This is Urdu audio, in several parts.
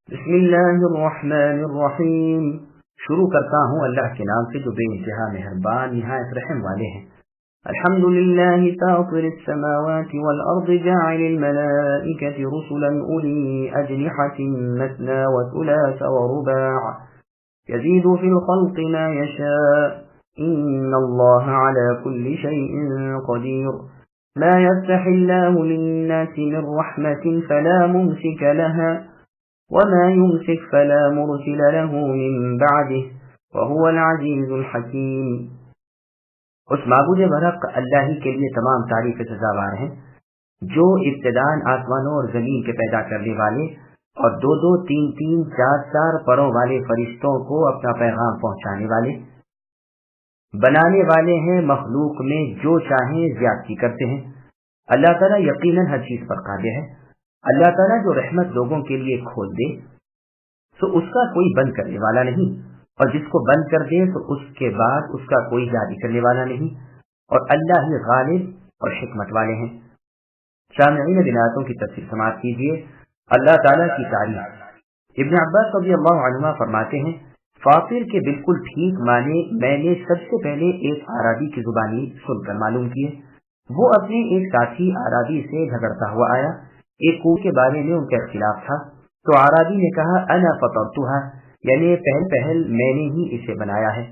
بسم اللہ الرحمن الرحیم۔ شروع کرتا ہوں اللہ کے نام سے جو بے انتہا مہربان نہایت رحم والے ہیں۔ الحمد للہ فاطر السماوات والارض جاعل الملائکة رسلا اولی اجنحة مثنى وثلاث ورباع يزيد في الخلق ما يشاء ان اللہ على كل شيء قدیر۔ ما يفتح الله للناس من رحمة فلا ممسك لها وما يمسك فلا مرسل له من بعده وهو العزيز الحكيم۔ اس معبود برحق اللہ ہی کے لیے تمام تعریف سزاوار ہیں جو ابتداءً آسمانوں اور زمین کے پیدا کرنے والے اور دو دو تین تین چار چار پروں والے فرشتوں کو اپنا پیغام پہنچانے والے بنانے والے ہیں، مخلوق میں جو چاہیں زیادتی کرتے ہیں۔ اللہ تعالیٰ یقیناً ہر چیز پر قادر ہے۔ اللہ تعالیٰ جو رحمت لوگوں کے لیے کھول دے تو اس کا کوئی بند کرنے والا نہیں، اور جس کو بند کر دے تو اس کے بعد اس کا کوئی جاری کرنے والا نہیں، اور اللہ ہی غالب اور حکمت والے ہیں۔ سامعین بناتوں کی تفسیر سماعت کیجیے۔ اللہ تعالیٰ کی تعریف۔ ابن عباس رضی اللہ عنہما فرماتے ہیں، فاطر کے بالکل ٹھیک معنی میں نے سب سے پہلے ایک عربی کی زبانی سن کر معلوم کیے۔ وہ اپنے ایک ساتھی عربی سے جھگڑتا ہوا آیا۔ ایک کنویں کے بارے میں ان کا اختلاف تھا تو عربی نے کہا انا فطرتها، یعنی پہل میں نے ہی اسے بنایا ہے۔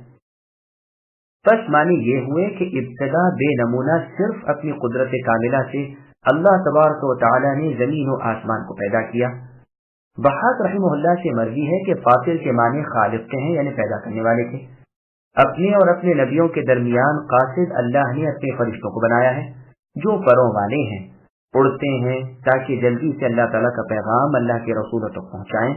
پس معنی یہ ہوئے کہ ابتدا بے نمونہ صرف اپنی قدرت کاملہ سے اللہ تبارک و تعالی نے زمین و آسمان کو پیدا کیا۔ بحاق رحمہ اللہ سے مروی ہے کہ فاطر کے معنی خالق کے ہیں، یعنی پیدا کرنے والے کے۔ اپنے اور اپنے نبیوں کے درمیان قاصد اللہ نے اپنے فرشتوں کو بنایا ہے جو پروں والے ہیں، اڑتے ہیں تاکہ جلدی سے اللہ تعالیٰ کا پیغام اللہ کے رسولوں تک پہنچائیں۔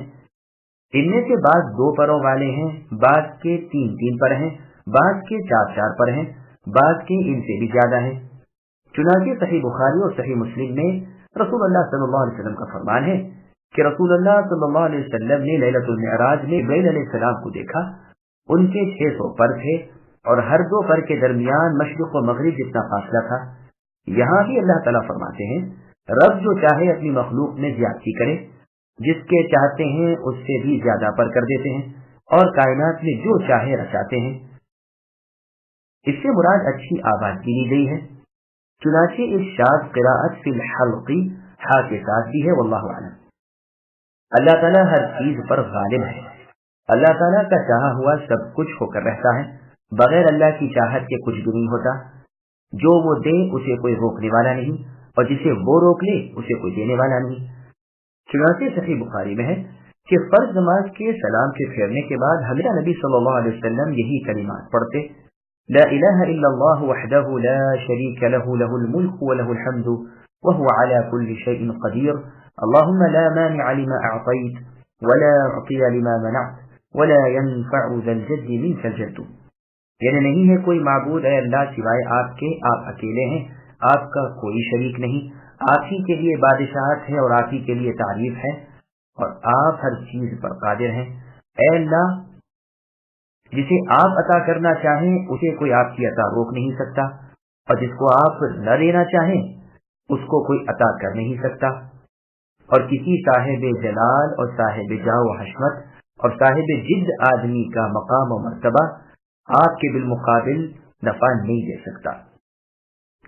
ان میں سے بعض دو پروں والے ہیں، بعض کے تین تین پر ہیں، بعض کے چار چار پر ہیں، بعض کے ان سے بھی زیادہ ہیں۔ چنانچہ صحیح بخاری اور صحیح مسلم میں رسول اللہ صلی اللہ علیہ وسلم کا فرمان ہے کہ رسول اللہ صلی اللہ علیہ وسلم نے لیلۃ المعراج میں جبرائیل علیہ السلام کو دیکھا۔ ان کے 600 پر تھے اور ہر دو پر کے درمیان مشرق و مغرب جتنا فاصلہ تھا۔ یہاں بھی اللہ تعالیٰ فرماتے ہیں، رب جو چاہے اپنی مخلوق میں زیادتی کرے، جس کے چاہتے ہیں اس سے بھی زیادہ پر کر دیتے ہیں، اور کائنات میں جو چاہے رچاتے ہیں۔ اس سے مراد اچھی آواز کی لی گئی ہے۔ چنانچہ اس شاذ قراءت فی الحلقی ہا کے ساتھ بھی ہے، واللہ اعلم۔ اللہ تعالیٰ ہر چیز پر غالب ہے۔ اللہ تعالیٰ کا چاہا ہوا سب کچھ ہو کر رہتا ہے، بغیر اللہ کی چاہت کے کچھ بھی نہیں ہوتا۔ جو وہ دے اسے کوئی روکنے والا نہیں، اور جسے وہ روک لے اسے کوئی دینے والا نہیں۔ چنانچہ صحیح بخاری میں ہے کہ فرض نماز کے سلام کے پھیرنے کے بعد ہمیشہ نبی صلی اللہ علیہ وسلم یہی کلمات پڑھتے، لا الہ الا اللہ وحدہ لا شریک لہ، لہ الملک ولہ الحمد وہو علی کل شیء قدیر، اللہم لا مانع لما اعطیت ولا معطی لما منعت ولا ينفع ذا الجد منک الجد۔ یعنی نہیں ہے کوئی معبود اے اللہ سوائے آپ کے، آپ اکیلے ہیں، آپ کا کوئی شریک نہیں، آپ ہی کے لیے بادشاہت ہے اور آپ ہی کے لیے تعریف ہے، اور آپ ہر چیز پر قادر ہیں۔ اے اللہ، جسے آپ عطا کرنا چاہیں اسے کوئی آپ کی عطا روک نہیں سکتا، اور جس کو آپ نہ دینا چاہیں اس کو کوئی عطا کر نہیں سکتا، اور کسی صاحب جلال اور صاحب جاہ و حشمت اور صاحب جد آدمی کا مقام و مرتبہ آپ کے بالمقابل نفع نہیں دے سکتا۔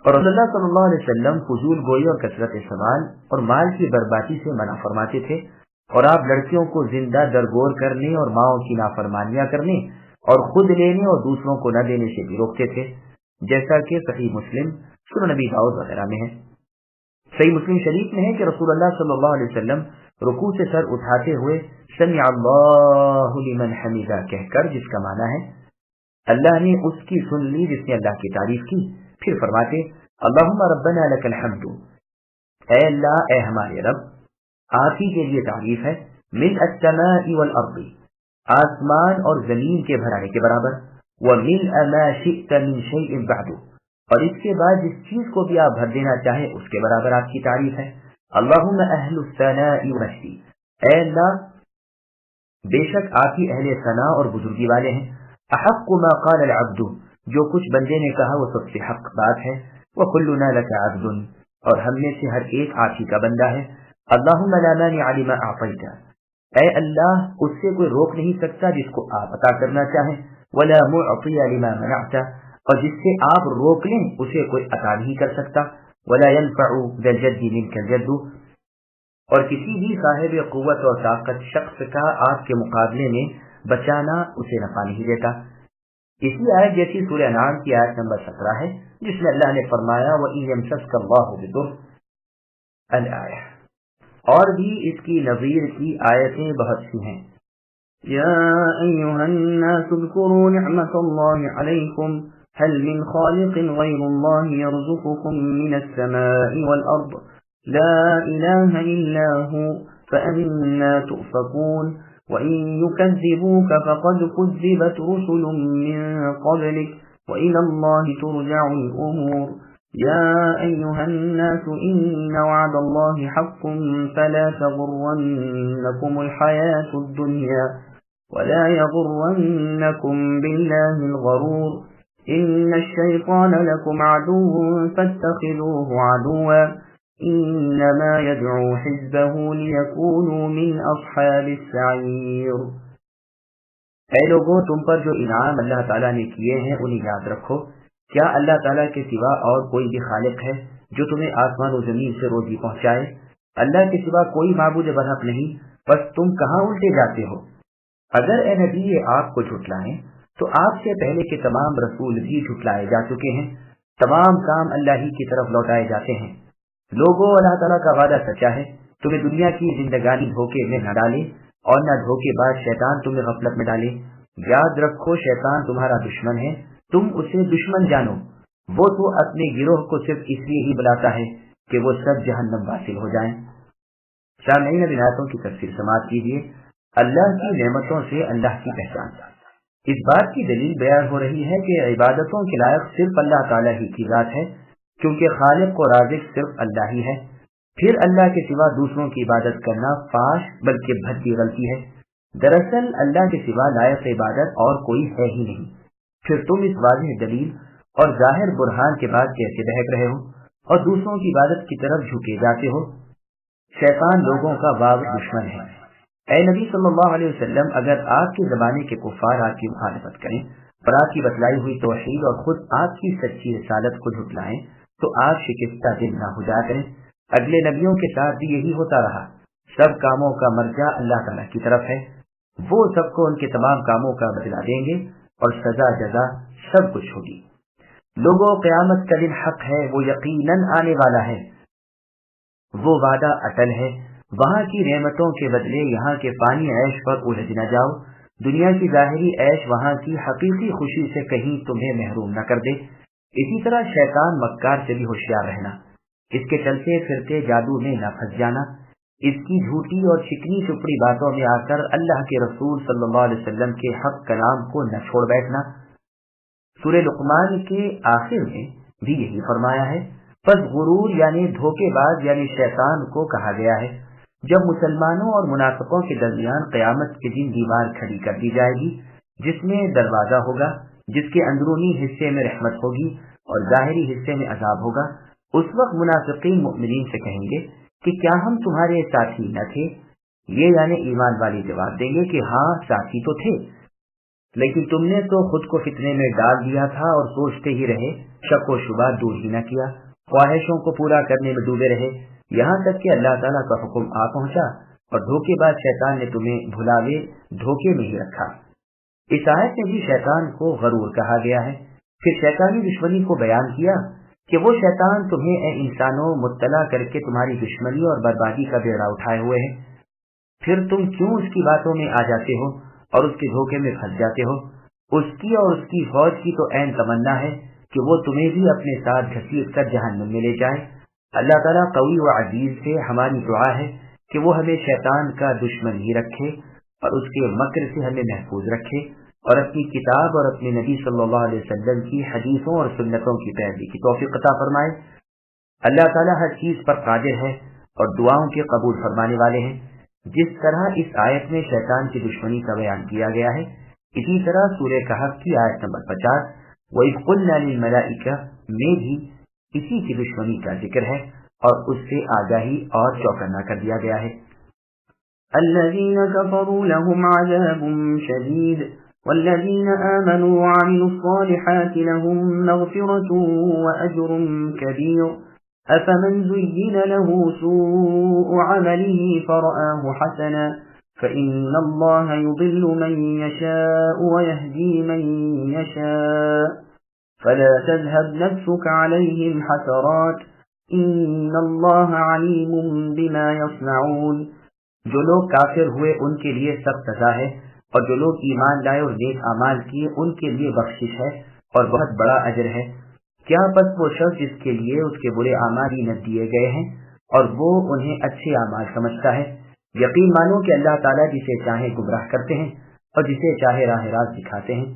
اور رسول اللہ صلی اللہ علیہ وسلم فضول گوئی اور کثرت سوال اور مال کی بربادی سے منع فرماتے تھے، اور آپ لڑکیوں کو زندہ درگور کرنے اور ماؤں کی نافرمانیاں کرنے اور خود لینے اور دوسروں کو نہ دینے سے بھی روکتے تھے، جیسا کہ صحیح مسلم، سنن نبی داؤد وغیرہ میں ہے۔ صحیح مسلم شریف میں ہے کہ رسول اللہ صلی اللہ علیہ وسلم رکوع سے سر اٹھاتے ہوئے سمع اللہ لمن حمدہ کہہ کر، جس کا معنی ہے اللہ نے اس کی سن لی جس نے اللہ کی تعریف کی، پھر فرماتے اللہم ربنا لک الحمد، اے اللہ، اے ہمارے رب، آپ ہی کے لیے تعریف ہے، ملء السماء والارض، آسمان اور زمین کے بھرانے کے برابر، وملء ما شئت من شیء بعد، اور اس کے بعد جس چیز کو بھی آپ بھر دینا چاہیں اس کے برابر آپ کی تعریف ہے۔ اللہم اہل الثناء والمجد، اے اللہ، بے شک آپ ہی اہل ثنا اور بزرگی والے ہیں۔ احق ما قال العبد، جو کچھ بندے نے کہا وہ سب سے حق بات ہے۔ وکلنا لک عبد، اور ہم میں سے ہر ایک آپ ہی کا بندہ ہے۔ اللہم لا مانع لما اعطیت، اے اللہ اس سے کوئی روک نہیں سکتا جس کو آپ عطا کرنا چاہیں، ولا معطی لما منعت، اور جس سے آپ روک لیں اسے کوئی عطا نہیں کر سکتا، ولا ينفع ذا الجد منك الجد، اور کسی بھی صاحب قوت اور طاقت شخص کا آپ کے مقابلے میں بچانا اسے نفع نہیں دیتا۔ اسی آیت جیسی سورہ انعام کی آیت نمبر 17 ہے جس میں اللہ نے فرمایا وَإِن يَمْسَسْكَ اللَّهُ بِضُرٍّ الآیہ، اور بھی اس کی نظیر کی آیتیں بہت سی ہیں۔ یا ایھا الناس اذکروا نعمت اللہ علیکم هل من خالق غیر اللہ یرزقکم من السماء والارض لا الہ الا هو فأنا تؤفکون وَإِن يُكَذِّبُوكَ فَقَدْ كُذِّبَتْ رُسُلٌ مِّن قَبْلِكَ وَإِلَى اللَّهِ تُرْجَعُ الْأُمُورُ يَا أَيُّهَا النَّاسُ إِنَّ وَعْدَ اللَّهِ حَقٌّ فَلَا تَغُرَّنَّكُمُ الْحَيَاةُ الدُّنْيَا وَلَا يَغُرَّنَّكُم بِاللَّهِ الْغَرُورُ إِنَّ الشَّيْطَانَ لَكُمْ عَدُوٌّ فَاتَّخِذُوهُ عَدُوًّا انما يدعو حزبه ليكونوا من اصحاب السعير۔ اے لوگوں، تم پر جو انعام اللہ تعالیٰ نے کیے ہیں انہیں یاد رکھو۔ کیا اللہ تعالیٰ کے سوا اور کوئی بھی خالق ہے جو تمہیں آسمان و زمین سے روزی پہنچائے؟ اللہ کے سوا کوئی معبود برحق نہیں، بس تم کہاں الٹے جاتے ہو؟ اگر اے نبی یہ آپ کو جھٹلائیں تو آپ سے پہلے کے تمام رسول بھی جھٹلائے جا چکے ہیں۔ تمام کام اللہ ہی کی طرف لوٹائے جاتے ہیں۔ لوگوں، اللہ تعالیٰ کا وعدہ سچا ہے، تمہیں دنیا کی زندگانی دھوکے میں نہ ڈالے اور نہ دھوکے بعد شیطان تمہیں غفلت میں ڈالے۔ یاد رکھو شیطان تمہارا دشمن ہے، تم اسے دشمن جانو۔ وہ تو اپنے گروہ کو صرف اس لیے ہی بلاتا ہے کہ وہ سب جہنم واصل ہو جائیں۔ سامعین، اب آیاتوں کی تفسیر سماعت کیجیے۔ اللہ کی نعمتوں سے اللہ کی پہچان۔ اس بات کی دلیل بیان ہو رہی ہے کہ عبادتوں کے لائق صرف اللہ تعالیٰ ہی کی ذات ہے، کیونکہ خالق و رازق صرف اللہ ہی ہے۔ پھر اللہ کے سوا دوسروں کی عبادت کرنا فاش بلکہ بھری غلطی ہے۔ دراصل اللہ کے سوا لائق عبادت اور کوئی ہے ہی نہیں۔ پھر تم اس واضح دلیل اور ظاہر برہان کے بعد کیسے بہک رہے ہو اور دوسروں کی عبادت کی طرف جھکے جاتے ہو؟ شیطان لوگوں کا واضح دشمن ہے۔ اے نبی صلی اللہ علیہ وسلم، اگر آپ کے زمانے کے کفار آپ کی مخالفت کریں اور آپ کی بتلائی ہوئی توحید اور خود آپ کی سچی رسالت کو جھٹلائیں تو آپ شکستہ دل نہ ہو جا کریں۔ اگلے نبیوں کے ساتھ بھی یہی ہوتا رہا۔ سب کاموں کا مرجع اللہ تعالیٰ کی طرف ہے، وہ سب کو ان کے تمام کاموں کا بدلہ دیں گے اور سزا جزا سب کچھ ہوگی۔ لوگوں، قیامت کا دن حق ہے، وہ یقیناً آنے والا ہے، وہ وعدہ اٹل ہے۔ وہاں کی نعمتوں کے بدلے یہاں کے فانی عیش پر الجھ نہ جاؤ۔ دنیا کی ظاہری عیش وہاں کی حقیقی خوشی سے کہیں تمہیں محروم نہ کر دے۔ اسی طرح شیطان مکار سے بھی ہوشیار رہنا، اس کے چلتے پھرتے جادو میں نہ پھنس جانا، اس کی جھوٹی اور چکنی چپڑی باتوں میں آ کر اللہ کے رسول صلی اللہ علیہ وسلم کے حق کلام کو نہ چھوڑ بیٹھنا۔ سورہ لقمان کے آخر میں بھی یہی فرمایا ہے۔ پس غرور یعنی دھوکے باز یعنی شیطان کو کہا گیا ہے۔ جب مسلمانوں اور منافقوں کے درمیان قیامت کے دن دیوار کھڑی کر دی جائے گی جس میں دروازہ ہوگا، جس کے اندرونی حصے میں رحمت ہوگی اور ظاہری حصے میں عذاب ہوگا، اس وقت منافقین مؤمنین سے کہیں گے کہ کیا ہم تمہارے ساتھی نہ تھے؟ یہ یعنی ایمان والے جواب دیں گے کہ ہاں ساتھی تو تھے، لیکن تم نے تو خود کو فتنے میں ڈال دیا تھا اور سوچتے ہی رہے، شک و شبہ دور ہی نہ کیا، خواہشوں کو پورا کرنے میں ڈوبے رہے، یہاں تک کہ اللہ تعالیٰ کا حکم آ پہنچا اور دھوکے بعد شیطان نے تمہیں بھلاوے دھوکے میں ہی رکھا۔ اس آیت میں بھی شیطان کو غرور کہا گیا ہے۔ پھر شیطانی دشمنی کو بیان کیا کہ وہ شیطان تمہیں اے انسانوں مطلع کر کے تمہاری دشمنی اور بربادی کا بیڑا اٹھائے ہوئے ہیں، پھر تم کیوں اس کی باتوں میں آ جاتے ہو اور اس کے دھوکے میں پھنس جاتے ہو؟ اس کی اور اس کی فوج کی تو عین تمنا ہے کہ وہ تمہیں بھی اپنے ساتھ گھسیٹ کر جہنم میں لے جائے۔ اللہ تعالیٰ قوی و عزیز سے ہماری دعا ہے کہ وہ ہمیں شیطان کا دشمن ہی رکھے اور اس کے مکر سے ہمیں محفوظ رکھے اور اپنی کتاب اور اپنے نبی صلی اللہ علیہ وسلم کی حدیثوں اور سنتوں کی پیروی کی توفیق عطا فرمائے۔ اللہ تعالیٰ ہر چیز پر قادر ہے اور دعاؤں کے قبول فرمانے والے ہیں۔ جس طرح اس آیت میں شیطان کی دشمنی کا بیان کیا گیا ہے، اسی طرح سورہ کہف کی آیت نمبر 50 وَإِذْ قُلْنَا لِلْمَلَائِكَةِ میں بھی اسی کی دشمنی کا ذکر ہے اور اس سے آگاہی اور چوکنا کر دیا گیا ہے۔ الذين كفروا لهم عذاب شديد والذين آمنوا وعملوا الصالحات لهم مغفرة وأجر كبير أفمن زين له سوء عمله فرآه حسنا فإن الله يضل من يشاء ويهدي من يشاء فلا تذهب نفسك عليهم حسرات إن الله عليم بما يصنعون۔ جو لوگ کافر ہوئے ان کے لیے سخت سزا ہے، اور جو لوگ ایمان لائے اور نیک اعمال کیے ان کے لیے بخشش ہے اور بہت بڑا اجر ہے۔ کیا پس وہ شخص جس کے لیے اس کے برے اعمال ہی نہ دیے گئے ہیں اور وہ انہیں اچھے اعمال سمجھتا ہے؟ یقین مانو کہ اللہ تعالیٰ جسے چاہے گمراہ کرتے ہیں اور جسے چاہے راہ راست دکھاتے ہیں۔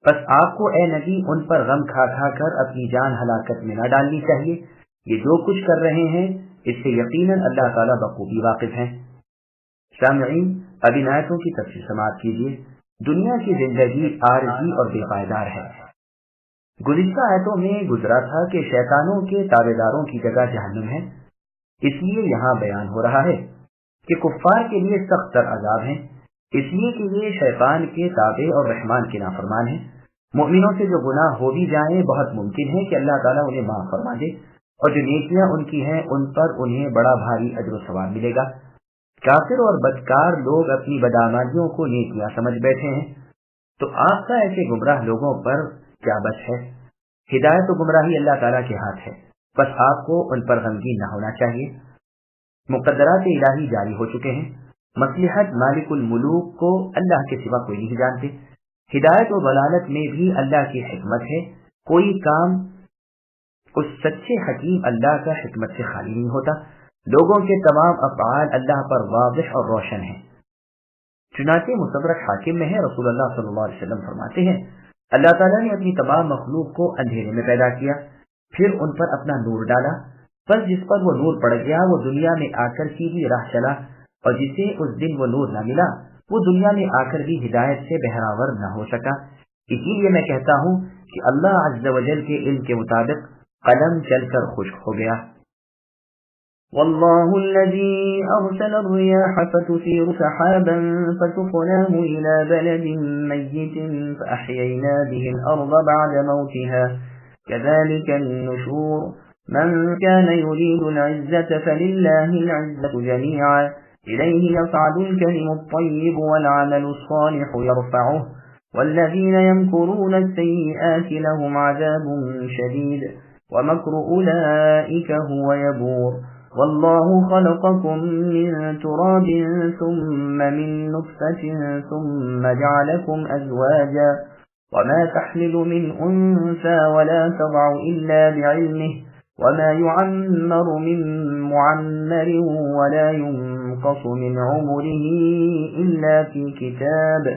بس آپ کو اے نبی ان پر غم کھا کھا کر اپنی جان ہلاکت میں نہ ڈالنی چاہیے۔ یہ جو کچھ کر رہے ہیں اس سے یقیناً اللہ تعالیٰ بخوبی واقف ہیں۔ سامعین، اب ان آیتوں کی تفصیل سماعت کیجیے۔ دنیا کی زندگی عارضی اور بے پائیدار ہے۔ گزشتہ آیتوں میں گزرا تھا کہ شیطانوں کے تابع داروں کی جگہ جہنم ہے، اس لیے یہاں بیان ہو رہا ہے کہ کفار کے لیے سخت تر عذاب ہیں، اس لیے کہ یہ شیطان کے تابع اور رحمان کے نافرمان ہیں۔ مؤمنوں سے جو گناہ ہو بھی جائیں بہت ممکن ہے کہ اللہ تعالیٰ انہیں معاف فرما دے، اور جو نیکیاں ان کی ہیں ان پر انہیں بڑا بھاری اجر و ثواب ملے گا۔ کافر اور بدکار لوگ اپنی بدعمالیوں کو نیکیاں سمجھ بیٹھے ہیں، تو آپ کا ایسے گمراہ لوگوں پر کیا بس ہے؟ ہدایت و گمراہی اللہ تعالیٰ کے ہاتھ ہے، بس آپ کو ان پر غمگین نہ ہونا چاہیے۔ مقدرات الہی جاری ہو چکے ہیں، مصلحت مالک الملوک کو اللہ کے سوا کوئی نہیں جانتے۔ ہدایت و ضلالت میں بھی اللہ کی حکمت ہے، کوئی کام اس سچے حکیم اللہ کا حکمت سے خالی نہیں ہوتا۔ لوگوں کے تمام افعال اللہ پر واضح اور روشن ہیں۔ چنانچہ مستدرک حاکم میں ہے، رسول اللہ صلی اللہ علیہ وسلم فرماتے ہیں، اللہ تعالیٰ نے اپنی تمام مخلوق کو اندھیرے میں پیدا کیا، پھر ان پر اپنا نور ڈالا، بس جس پر وہ نور پڑ گیا وہ دنیا میں آ کر سیدھی راہ چلا، اور جسے اس دن وہ نور نہ ملا وہ دنیا میں آ کر بھی ہدایت سے بہراور نہ ہو سکا۔ اسی لیے میں کہتا ہوں کہ اللہ عز و جل کے علم کے مطابق قلم چل کر خشک ہو گیا۔ والله الذي أرسل الرياح فتثير سحابا فسقناه إلى بلد ميت فأحيينا به الأرض بعد موتها كذلك النشور من كان يريد العزة فلله العزة جميعا إليه يصعد الكلم الطيب والعمل الصالح يرفعه والذين يمكرون السيئات لهم عذاب شديد ومكر أولئك هو يبور والله خلقكم من تراب ثم من نطفة ثم جعلكم أزواجا وما تحمل من أنثى ولا تضع إلا بعلمه وما يعمر من معمر ولا ينقص من عمره إلا في كتاب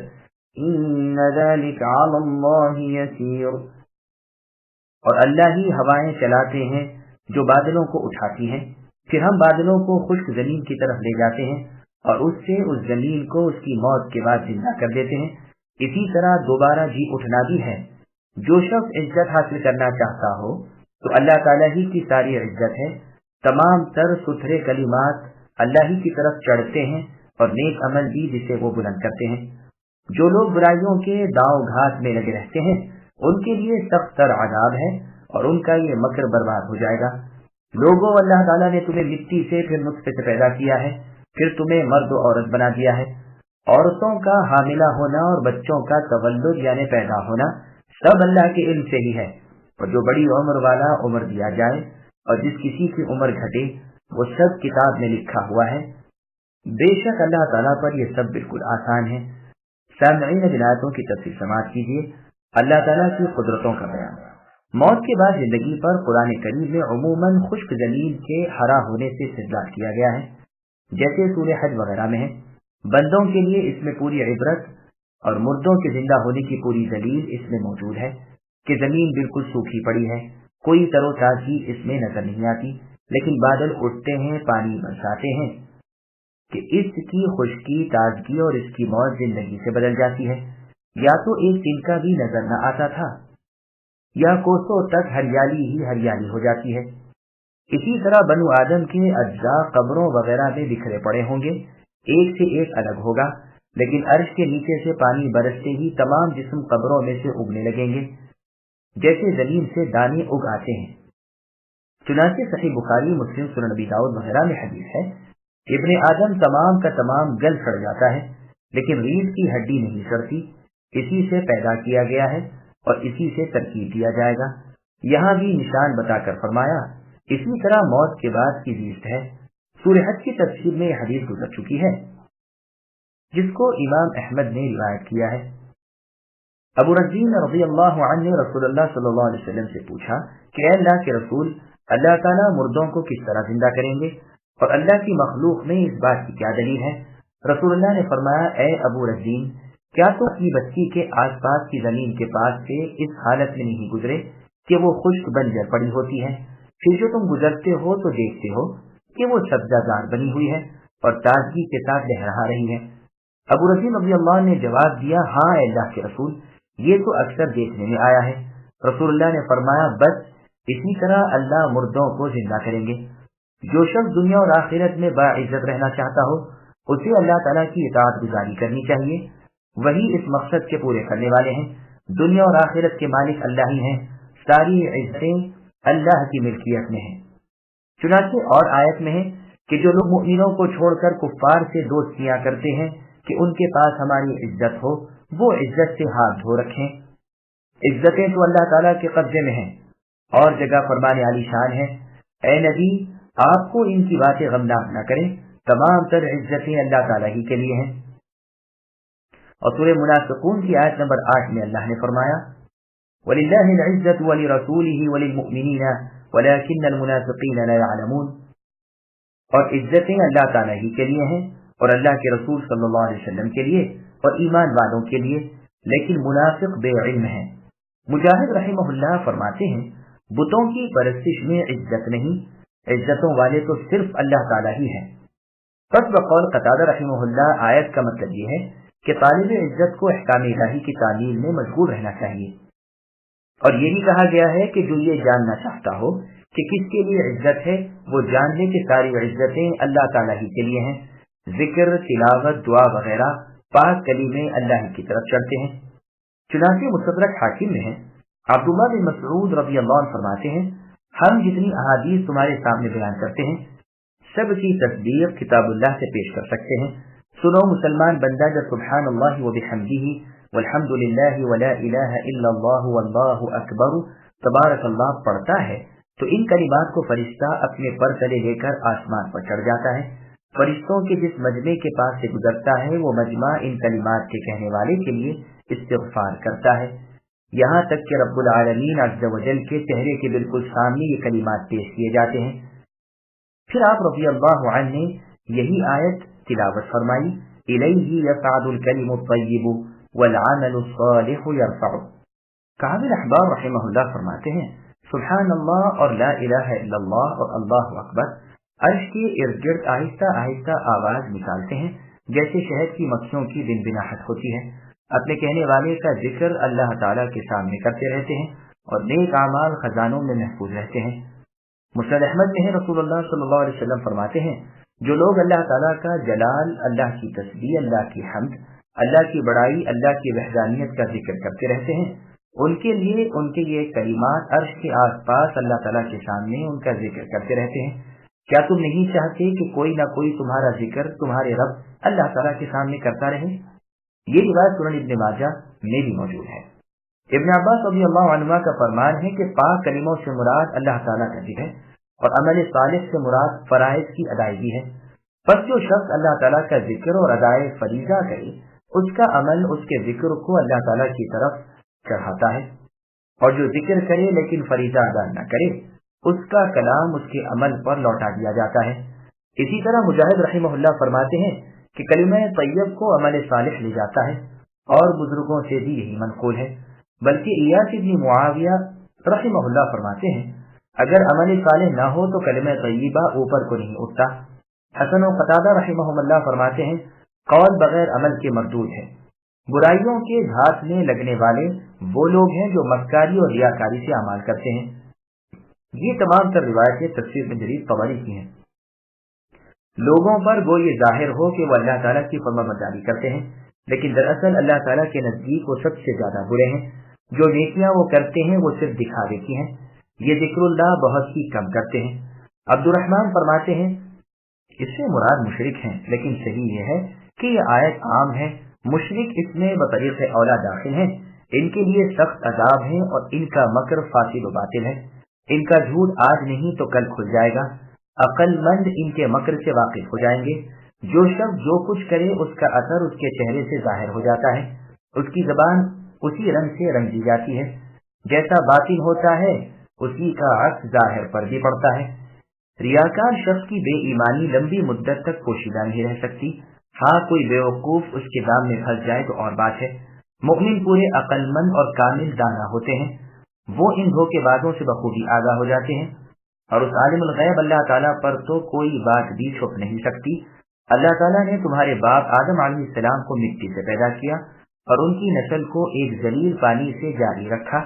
إن ذلك على الله يسير۔ اور اللہ ہی ہوائیں چلاتے ہیں جو بادلوں کو اٹھاتی ہیں، پھر ہم بادلوں کو خشک زمین کی طرف لے جاتے ہیں اور اس سے اس زمین کو اس کی موت کے بعد زندہ کر دیتے ہیں۔ اسی طرح دوبارہ جی اٹھنا بھی ہے۔ جو شخص عزت حاصل کرنا چاہتا ہو تو اللہ تعالیٰ ہی کی ساری عزت ہے، تمام تر ستھرے کلمات اللہ ہی کی طرف چڑھتے ہیں اور نیک عمل بھی جسے وہ بلند کرتے ہیں۔ جو لوگ برائیوں کے داؤ گھات میں لگے رہتے ہیں ان کے لیے سخت تر عذاب ہے اور ان کا یہ مکر برباد ہو جائے گا۔ لوگوں، اللہ تعالیٰ نے تمہیں مٹی سے پھر نطفے سے پیدا کیا ہے، پھر تمہیں مرد و عورت بنا دیا ہے۔ عورتوں کا حاملہ ہونا اور بچوں کا تولد یعنی پیدا ہونا سب اللہ کے علم سے ہی ہے، اور جو بڑی عمر والا عمر دیا جائے اور جس کسی کی عمر گھٹے وہ سب کتاب میں لکھا ہوا ہے۔ بے شک اللہ تعالیٰ پر یہ سب بالکل آسان ہے۔ سامعین، آیتوں کی تفصیل سماعت کیجیے۔ اللہ تعالیٰ کی قدرتوں کا بیان۔ موت کے بعد زندگی پر قرآن کریم میں عموماً خشک زمین کے ہرا ہونے سے استدلال کیا گیا ہے، جیسے سورہ حج وغیرہ میں ہے۔ بندوں کے لیے اس میں پوری عبرت اور مردوں کے زندہ ہونے کی پوری دلیل اس میں موجود ہے کہ زمین بالکل سوکھی پڑی ہے، کوئی تر و تازگی اس میں نظر نہیں آتی، لیکن بادل اٹھتے ہیں، پانی برساتے ہیں کہ اس کی خشکی، تازگی اور اس کی موت زندگی سے بدل جاتی ہے۔ یا تو ایک تنکا بھی نظر نہ آتا تھا یا کوسوں تک ہریالی ہی ہریالی ہو جاتی ہے۔ اسی طرح بنو آدم کے اجزاء قبروں وغیرہ میں بکھرے پڑے ہوں گے، ایک سے ایک الگ ہوگا، لیکن عرش کے نیچے سے پانی برستے ہی تمام جسم قبروں میں سے اگنے لگیں گے جیسے زمین سے دانے اگ آتے ہیں۔ چنانچہ صحیح بخاری، مسلم، سنن ابی داؤد وغیرہ میں حدیث ہے، ابن آدم تمام کا تمام گل سڑ جاتا ہے، لیکن ریڑھ کی ہڈی نہیں سڑتی، اسی سے پیدا کیا گیا ہے اور اسی سے ترکیب دیا جائے گا۔ یہاں بھی نشان بتا کر فرمایا، اسی طرح موت کے بعد کی زیست ہے۔ سورہ حج کی تفسیر میں یہ حدیث گزر چکی ہے، جس کو امام احمد نے روایت کیا ہے۔ ابو رزین رضی اللہ عنہ نے رسول اللہ صلی اللہ علیہ وسلم سے پوچھا کہ اے اللہ کے رسول، اللہ تعالیٰ مردوں کو کس طرح زندہ کریں گے اور اللہ کی مخلوق میں اس بات کی کیا دلیل ہے؟ رسول اللہ نے فرمایا، اے ابو رزین، کیا تم اپنی بستی کے آس پاس کی زمین کے پاس سے اس حالت میں نہیں گزرے کہ وہ خشک بنجر پڑی ہوتی ہے، پھر جو تم گزرتے ہو تو دیکھتے ہو کہ وہ سبزہ زار بنی ہوئی ہے اور تازگی کے ساتھ لہرا رہی ہے؟ ابو رزین رضی اللہ عنہ نے جواب دیا، ہاں اے اللہ کے رسول، یہ تو اکثر دیکھنے میں آیا ہے۔ رسول اللہ نے فرمایا، بس اسی طرح اللہ مردوں کو زندہ کریں گے۔ جو شخص دنیا اور آخرت میں باعزت رہنا چاہتا ہو اسے اللہ تعالیٰ کی اطاعت گزاری کرنی چاہیے، وہی اس مقصد کے پورے کرنے والے ہیں۔ دنیا اور آخرت کے مالک اللہ ہی ہیں، ساری عزتیں اللہ کی ملکیت میں ہیں۔ چنانچہ اور آیت میں ہے کہ جو لوگ مؤمنوں کو چھوڑ کر کفار سے دوستیاں کرتے ہیں کہ ان کے پاس ہماری عزت ہو، وہ عزت سے ہاتھ دھو رکھیں۔ عزتیں تو اللہ تعالیٰ کے قبضے میں ہیں، اور جگہ فرمانے علی شان ہے، اے نبی آپ کو ان کی باتیں غمناک نہ کریں، تمام تر عزتیں اللہ تعالیٰ ہی کے لیے ہیں۔ اور سورہ منافقون کی آیت نمبر 8 میں اللہ نے فرمایا، وَلِلَّهِ الْعِزَّةُ وَلِرَسُولِهِ وَلِلْمُؤْمِنِينَ وَلَكِنَّ الْمُنَافِقِينَ لَا يَعْلَمُونَ۔ اور عزتیں اللہ تعالیٰ ہی کے لیے ہیں اور اللہ کے رسول صلی اللہ علیہ وسلم کے لیے اور ایمان والوں کے لیے، لیکن منافق بے علم ہیں۔ مجاہد رحمہ اللہ فرماتے ہیں، بتوں کی پرستش میں عزت نہیں، عزتوں والے تو صرف اللہ تعالیٰ ہی ہیں۔ پس بقول قتادہ رحمہ اللہ آیت کا مطلب یہ ہے کہ طالب عزت کو احکام الہی کی تعلیم میں مشغول رہنا چاہیے، اور یہ بھی کہا گیا ہے کہ جو یہ جاننا چاہتا ہو کہ کس کے لیے عزت ہے، وہ جان لے کہ ساری عزتیں اللہ تعالیٰ ہی کے لیے ہیں۔ ذکر، تلاوت، دعا وغیرہ پاک کلمے اللہ کی طرف چڑھتے ہیں۔ چنانچہ مستدرک حاکم میں ہے، عبداللہ بن مسعود رضی اللہ عنہ فرماتے ہیں، ہم جتنی احادیث تمہارے سامنے بیان کرتے ہیں سب کی تصدیق کتاب اللہ سے پیش کر سکتے ہیں۔ سنو مسلمان بندہ جب سبحان اللہ وبحمدہ والحمد للہ ولا الہ الا اللہ واللہ اکبر تبارک اللہ پڑھتا ہے تو ان کلمات کو فرشتہ اپنے پر تلے لے کر آسمان پر چڑھ جاتا ہے۔ فرشتوں کے جس مجمع کے پاس سے گزرتا ہے وہ مجمع ان کلمات کے کہنے والے کے لیے استغفار کرتا ہے، یہاں تک کہ رب العالمین عز و جل کے چہرے کے بالکل سامنے یہ کلمات پیش کیے جاتے ہیں۔ پھر آپ رضی اللہ عنہ نے یہی آیت تلاوت فرمائی، الیہ یصعد الکلم الطیب والعمل الصالح یرفعہ۔ کعب الاحبار رحمہ اللہ فرماتے ہیں، سبحان اللہ اور لا الہ الا اللہ اور اللہ اکبر عرش کے ارد گرد آہستہ آہستہ آواز نکالتے ہیں جیسے شہد کی مکھیوں کی بنبناہٹ ہوتی ہے۔ اپنے کہنے والے کا ذکر اللہ تعالیٰ کے سامنے کرتے رہتے ہیں اور نیک اعمال خزانوں میں محفوظ رہتے ہیں۔ مسند احمد میں ہے، رسول اللہ صلی اللہ علیہ وسلم فرماتے ہیں، جو لوگ اللہ تعالیٰ کا جلال، اللہ کی تسبیح، اللہ کی حمد، اللہ کی بڑائی، اللہ کی وحدانیت کا ذکر کرتے رہتے ہیں، ان کے لیے ان کے یہ کلمات عرش کے آس پاس اللہ تعالیٰ کے سامنے ان کا ذکر کرتے رہتے ہیں۔ کیا تم نہیں چاہتے کہ کوئی نہ کوئی تمہارا ذکر تمہارے رب اللہ تعالیٰ کے سامنے کرتا رہے؟ یہ روایت سنن ابن ماجہ میں بھی موجود ہے۔ ابن عباس رضی اللہ عنہ کا فرمان ہے کہ پاک کلموں سے مراد اللہ تعالیٰ کا ذکر ہے اور عمل صالح سے مراد فرائض کی ادائیگی ہے۔ پس جو شخص اللہ تعالیٰ کا ذکر اور ادائے فریضہ کرے، اس کا عمل اس کے ذکر کو اللہ تعالیٰ کی طرف چڑھاتا ہے، اور جو ذکر کرے لیکن فریضہ ادا نہ کرے، اس کا کلام اس کے عمل پر لوٹا دیا جاتا ہے۔ اسی طرح مجاہد رحمہ اللہ فرماتے ہیں کہ کلمہ طیب کو عمل صالح لے جاتا ہے، اور بزرگوں سے بھی یہی منقول ہے۔ بلکہ ایاس بن معاویہ رحمہ اللہ فرماتے ہیں، اگر عمل صالح نہ ہو تو کلمہ طیبہ اوپر کو نہیں اٹھتا۔ حسن و قتادہ رحمہ اللہ فرماتے ہیں، قول بغیر عمل کے مردود ہے۔ برائیوں کے گھات میں لگنے والے وہ لوگ ہیں جو مکاری اور ریاکاری سے اعمال کرتے ہیں۔ یہ تمام تر روایتیں تفسیر ابن جریر طبری کی ہیں۔ لوگوں پر گو یہ ظاہر ہو کہ وہ اللہ تعالیٰ کی فرمانبرداری کرتے ہیں، لیکن دراصل اللہ تعالیٰ کے نزدیک وہ سب سے زیادہ برے ہیں۔ جو نیکیاں وہ کرتے ہیں وہ صرف دکھاوے کی ہیں، یہ ذکر اللہ بہت ہی کم کرتے ہیں۔ عبد الرحمن فرماتے ہیں اس سے مراد مشرک ہیں، لیکن صحیح یہ ہے کہ یہ آیت عام ہے، مشرک اس میں بطریق اولا داخل ہیں، ان کے لیے سخت عذاب ہے اور ان کا مکر فاسد و باطل ہے، ان کا جھوٹ آج نہیں تو کل کھل جائے گا، عقل مند ان کے مکر سے واقف ہو جائیں گے۔ جو شخص جو کچھ کرے اس کا اثر اس کے چہرے سے ظاہر ہو جاتا ہے، اس کی زبان اسی رنگ سے رنگ دی جاتی ہے، جیسا باطن ہوتا ہے اسی کا عکس ظاہر پر بھی پڑتا ہے۔ ریاکار شخص کی بے ایمانی لمبی مدت تک پوشیدہ نہیں رہ سکتی، ہاں کوئی بیوقوف اس کے دام میں پھنس جائے تو اور بات ہے۔ مومن پورے عقل مند اور کامل دانا ہوتے ہیں، وہ ان دھوکے بازوں سے بخوبی آگاہ ہو جاتے ہیں، اور اس عالم الغیب اللہ تعالیٰ پر تو کوئی بات بھی چھپ نہیں سکتی۔ اللہ تعالیٰ نے تمہارے باپ آدم علیہ السلام کو مٹی سے پیدا کیا اور ان کی نسل کو ایک ذلیل پانی سے جاری رکھا،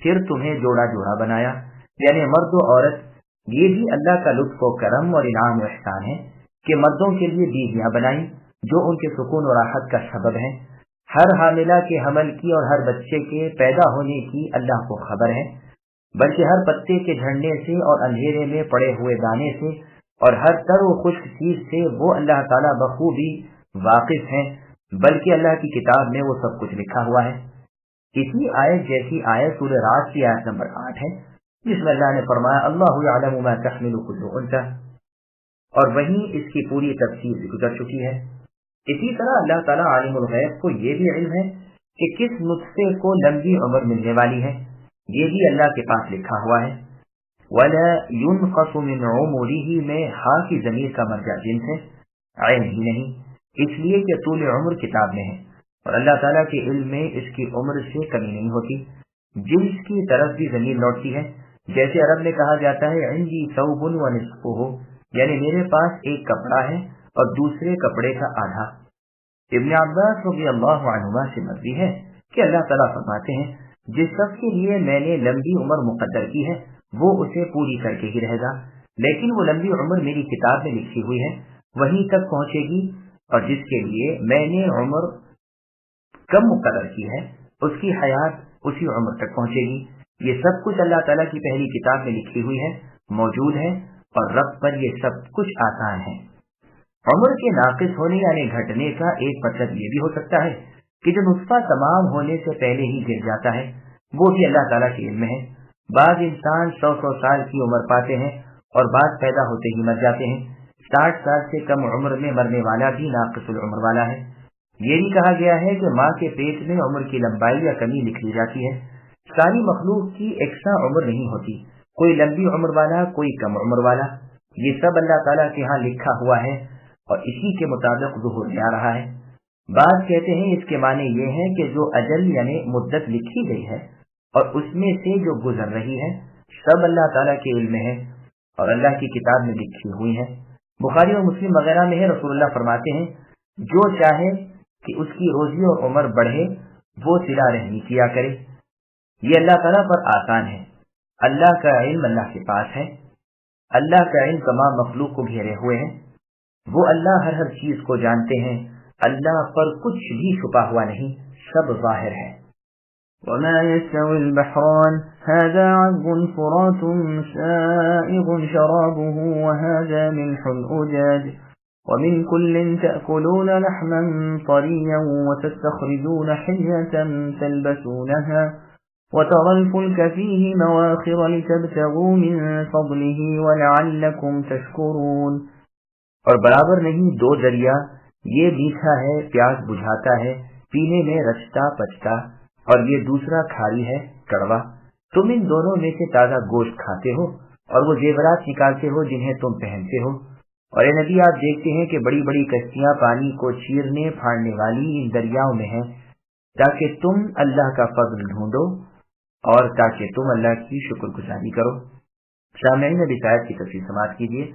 پھر تمہیں جوڑا جوڑا بنایا، یعنی مرد و عورت۔ یہ بھی اللہ کا لطف و کرم اور انعام و احسان ہے کہ مردوں کے لیے بیویاں بنائیں جو ان کے سکون و راحت کا سبب ہیں۔ ہر حاملہ کے حمل کی اور ہر بچے کے پیدا ہونے کی اللہ کو خبر ہے، بلکہ ہر پتے کے جھڑنے سے اور اندھیرے میں پڑے ہوئے دانے سے اور ہر تر و خشک چیز سے وہ اللہ تعالیٰ بخوبی واقف ہیں، بلکہ اللہ کی کتاب میں وہ سب کچھ لکھا ہوا ہے۔ اسی آیت جیسی آیت سورہ رعد کی آیت نمبر 8 ہے، جس میں اللہ نے فرمایا اللہ یعلم ما تحمل كل انثى، اور وہیں اس کی پوری تفصیل بھی گزر چکی ہے۔ اسی طرح اللہ تعالیٰ عالم الغیب کو یہ بھی علم ہے کہ کس نطفے کو لمبی عمر ملنے والی ہے، یہ بھی اللہ کے پاس لکھا ہوا ہے۔ وَلَا يُنْقَصُ مِنْ عُمُرِهِ میں ہا کی ضمیر کا مرجع جنس ہے، عین ہی نہیں، اس لیے کہ طول عمر کتاب میں ہے اور اللہ تعالیٰ کے علم میں اس کی عمر سے کمی نہیں ہوتی۔ جنس کی طرف بھی ضمیر لوٹتی ہے، جیسے عرب میں کہا جاتا ہے عندی ثوب ونصفہ، یعنی میرے پاس ایک کپڑا ہے اور دوسرے کپڑے کا آدھا۔ ابن عباس رضی اللہ عنہما سے مروی ہے کہ اللہ تعالیٰ فرماتے ہیں جس شخص کے لیے میں نے لمبی عمر مقدر کی ہے وہ اسے پوری کر کے ہی رہے گا، لیکن وہ لمبی عمر میری کتاب میں لکھی ہوئی ہے وہیں تک پہنچے گی، اور جس کے لیے میں نے عمر کم مقرر کی ہے اس کی حیات اسی عمر تک پہنچے گی۔ یہ سب کچھ اللہ تعالیٰ کی پہلی کتاب میں لکھی ہوئی ہے، موجود ہے، اور رب پر یہ سب کچھ آسان ہے۔ عمر کے ناقص ہونے یعنی گھٹنے کا ایک مطلب یہ بھی ہو سکتا ہے کہ جو نطفہ تمام ہونے سے پہلے ہی گر جاتا ہے وہ بھی اللہ تعالیٰ کے علم میں ہے۔ بعض انسان 100 سال کی عمر پاتے ہیں اور بعض پیدا ہوتے ہی مر جاتے ہیں۔ 60 سال سے کم عمر میں مرنے والا بھی ناقص العمر والا ہے۔ یہ بھی کہا گیا ہے کہ ماں کے پیٹ میں عمر کی لمبائی یا کمی لکھ لی جاتی ہے۔ ساری مخلوق کی یکساں عمر نہیں ہوتی، کوئی لمبی عمر والا کوئی کم عمر والا، یہ سب اللہ تعالیٰ کے ہاں لکھا ہوا ہے اور اسی کے مطابق ظہور میں آ رہا ہے۔ بعض کہتے ہیں اس کے معنی یہ ہے کہ جو اجل یعنی مدت لکھی گئی ہے اور اس میں سے جو گزر رہی ہے سب اللہ تعالیٰ کے علم میں ہے اور اللہ کی کتاب میں لکھی ہوئی ہے۔ بخاری اور مسلم وغیرہ میں ہے، رسول اللہ فرماتے ہیں جو چاہے کہ اس کی روزی اور عمر بڑھے وہ صلہ رحمی کیا کرے، یہ اللہ تعالیٰ پر آسان ہے۔ اللہ کا علم اللہ کے پاس ہے، اللہ کا علم تمام مخلوق کو گھیرے ہوئے ہے، وہ اللہ ہر چیز کو جانتے ہیں، اللہ پر کچھ بھی چھپا ہوا نہیں، سب ظاہر ہے۔ وما يستوي البحران هذا عذب فرات سائغ شرابه وهذا ملح أجاج ومن كل تأكلون لحما طريا وتستخرجون حلية تلبسونها وترى الفلك فيه مواخر لتبتغوا من فضله ولعلكم تشكرون۔ اور برابر نہیں دو دریا، یہ میٹھا ہے پیاس بجھاتا ہے، پینے میں رچتا پچتا، اور یہ دوسرا کھاری ہے کڑوا۔ تم ان دونوں میں سے تازہ گوشت کھاتے ہو اور وہ زیورات نکالتے ہو جنہیں تم پہنتے ہو۔ اور اے نبی آپ دیکھتے ہیں کہ بڑی بڑی کشتیاں پانی کو چیرنے پھاڑنے والی ان دریاؤں میں ہیں تاکہ تم اللہ کا فضل ڈھونڈو اور تاکہ تم اللہ کی شکر گزاری کرو۔ سامعین نبی صاحب کی تفصیل سماعت کیجیے۔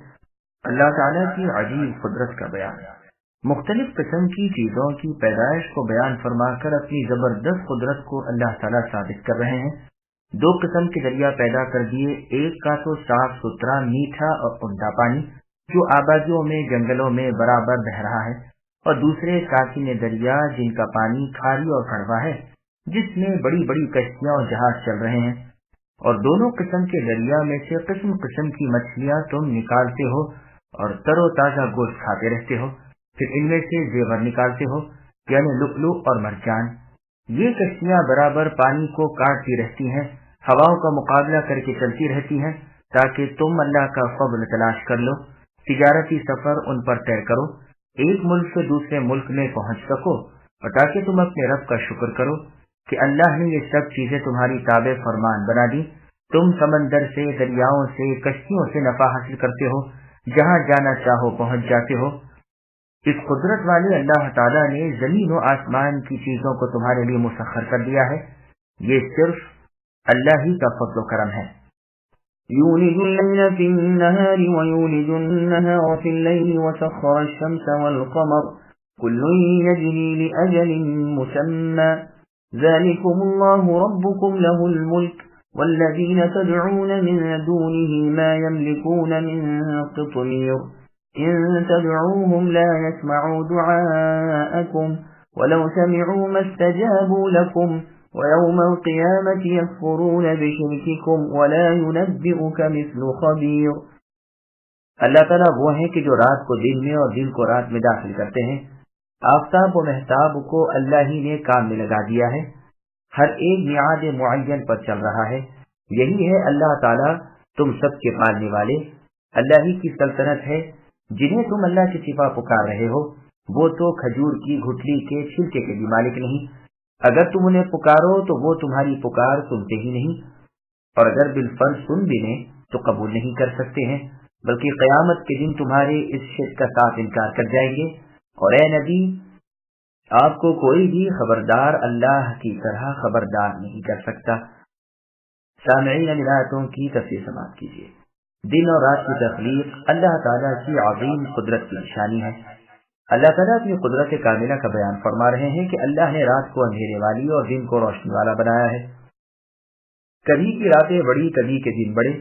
اللہ تعالیٰ کی عجیب قدرت کا بیان، مختلف قسم کی چیزوں کی پیدائش کو بیان فرما کر اپنی زبردست قدرت کو اللہ تعالیٰ ثابت کر رہے ہیں۔ 2 قسم کے دریا پیدا کر دیے، ایک کا تو صاف ستھرا میٹھا اور عمدہ پانی، جو آبادیوں میں جنگلوں میں برابر بہ رہا ہے، اور دوسرے ساکن دریا جن کا پانی کھاری اور کڑوا ہے، جس میں بڑی بڑی کشتیاں اور جہاز چل رہے ہیں، اور دونوں قسم کے دریا میں سے قسم قسم کی مچھلیاں تم نکالتے ہو اور تر و تازہ گوشت کھاتے رہتے ہو، پھر ان میں سے زیور نکالتے ہو، یعنی لؤلؤ اور مرجان۔ یہ کشتیاں برابر پانی کو کاٹتی رہتی ہیں، ہواؤں کا مقابلہ کر کے چلتی رہتی ہیں، تاکہ تم اللہ کا فضل تلاش کر لو، تجارتی سفر ان پر طے کرو، ایک ملک سے دوسرے ملک میں پہنچ سکو، اور تاکہ تم اپنے رب کا شکر کرو کہ اللہ نے یہ سب چیزیں تمہاری تابع فرمان بنا دی۔ تم سمندر سے، دریاؤں سے، کشتیوں سے نفع حاصل کرتے ہو، جہاں جانا چاہو پہنچ جاتے ہو۔ اس قدرت والے اللہ تعالیٰ نے زمین و آسمان کی چیزوں کو تمہارے لیے مسخر کر دیا ہے، یہ صرف اللہ ہی کا فضل و کرم ہے۔ يولج الليل في النهار ويولج النهار في الليل وسخر الشمس والقمر كل يجري لأجل مسمى ذلكم الله ربكم له الملك والذين تدعون من دونه ما يملكون من قطمير إن تدعوهم لا يسمعوا دعاءكم ولو سمعوا ما استجابوا لكم ويوم القيامة يكفرون بشرككم ولا ينبئك مثل خبير۔ اللہ تعالیٰ وہ ہیں کہ جو رات کو دن میں اور دن کو رات میں داخل کرتے ہیں، آفتاب و مہتاب کو اللہ ہی نے کام میں لگا دیا ہے، ہر ایک میعاد معین پر چل رہا ہے۔ یہی ہے اللہ تعالیٰ تم سب کے پالنے والے، اللہ ہی کی سلطنت ہے۔ جنہیں تم اللہ کے سوا پکار رہے ہو، وہ تو کھجور کی گٹھلی کے چھلکے کے بھی مالک نہیں، اگر تم انہیں پکارو تو وہ تمہاری پکار سنتے ہی نہیں، اور اگر بالفرض سن بھی لیں تو قبول نہیں کر سکتے ہیں، بلکہ قیامت کے دن تمہارے اس شرک کا صاف انکار کر جائیں گے۔ اور اے نبی، آپ کو کوئی بھی خبردار اللہ کی طرح خبردار نہیں کر سکتا۔ سامعین، ان آیتوں کی تفسیر سماعت کیجیے۔ دن اور رات کی تخلیق اللہ تعالیٰ کی عظیم قدرت کی نشانی ہے۔ اللہ تعالیٰ اپنی قدرت کاملہ کا بیان فرما رہے ہیں کہ اللہ نے رات کو اندھیرے والی اور دن کو روشنی والا بنایا ہے۔ کبھی کی راتیں بڑی، کبھی کے دن بڑے،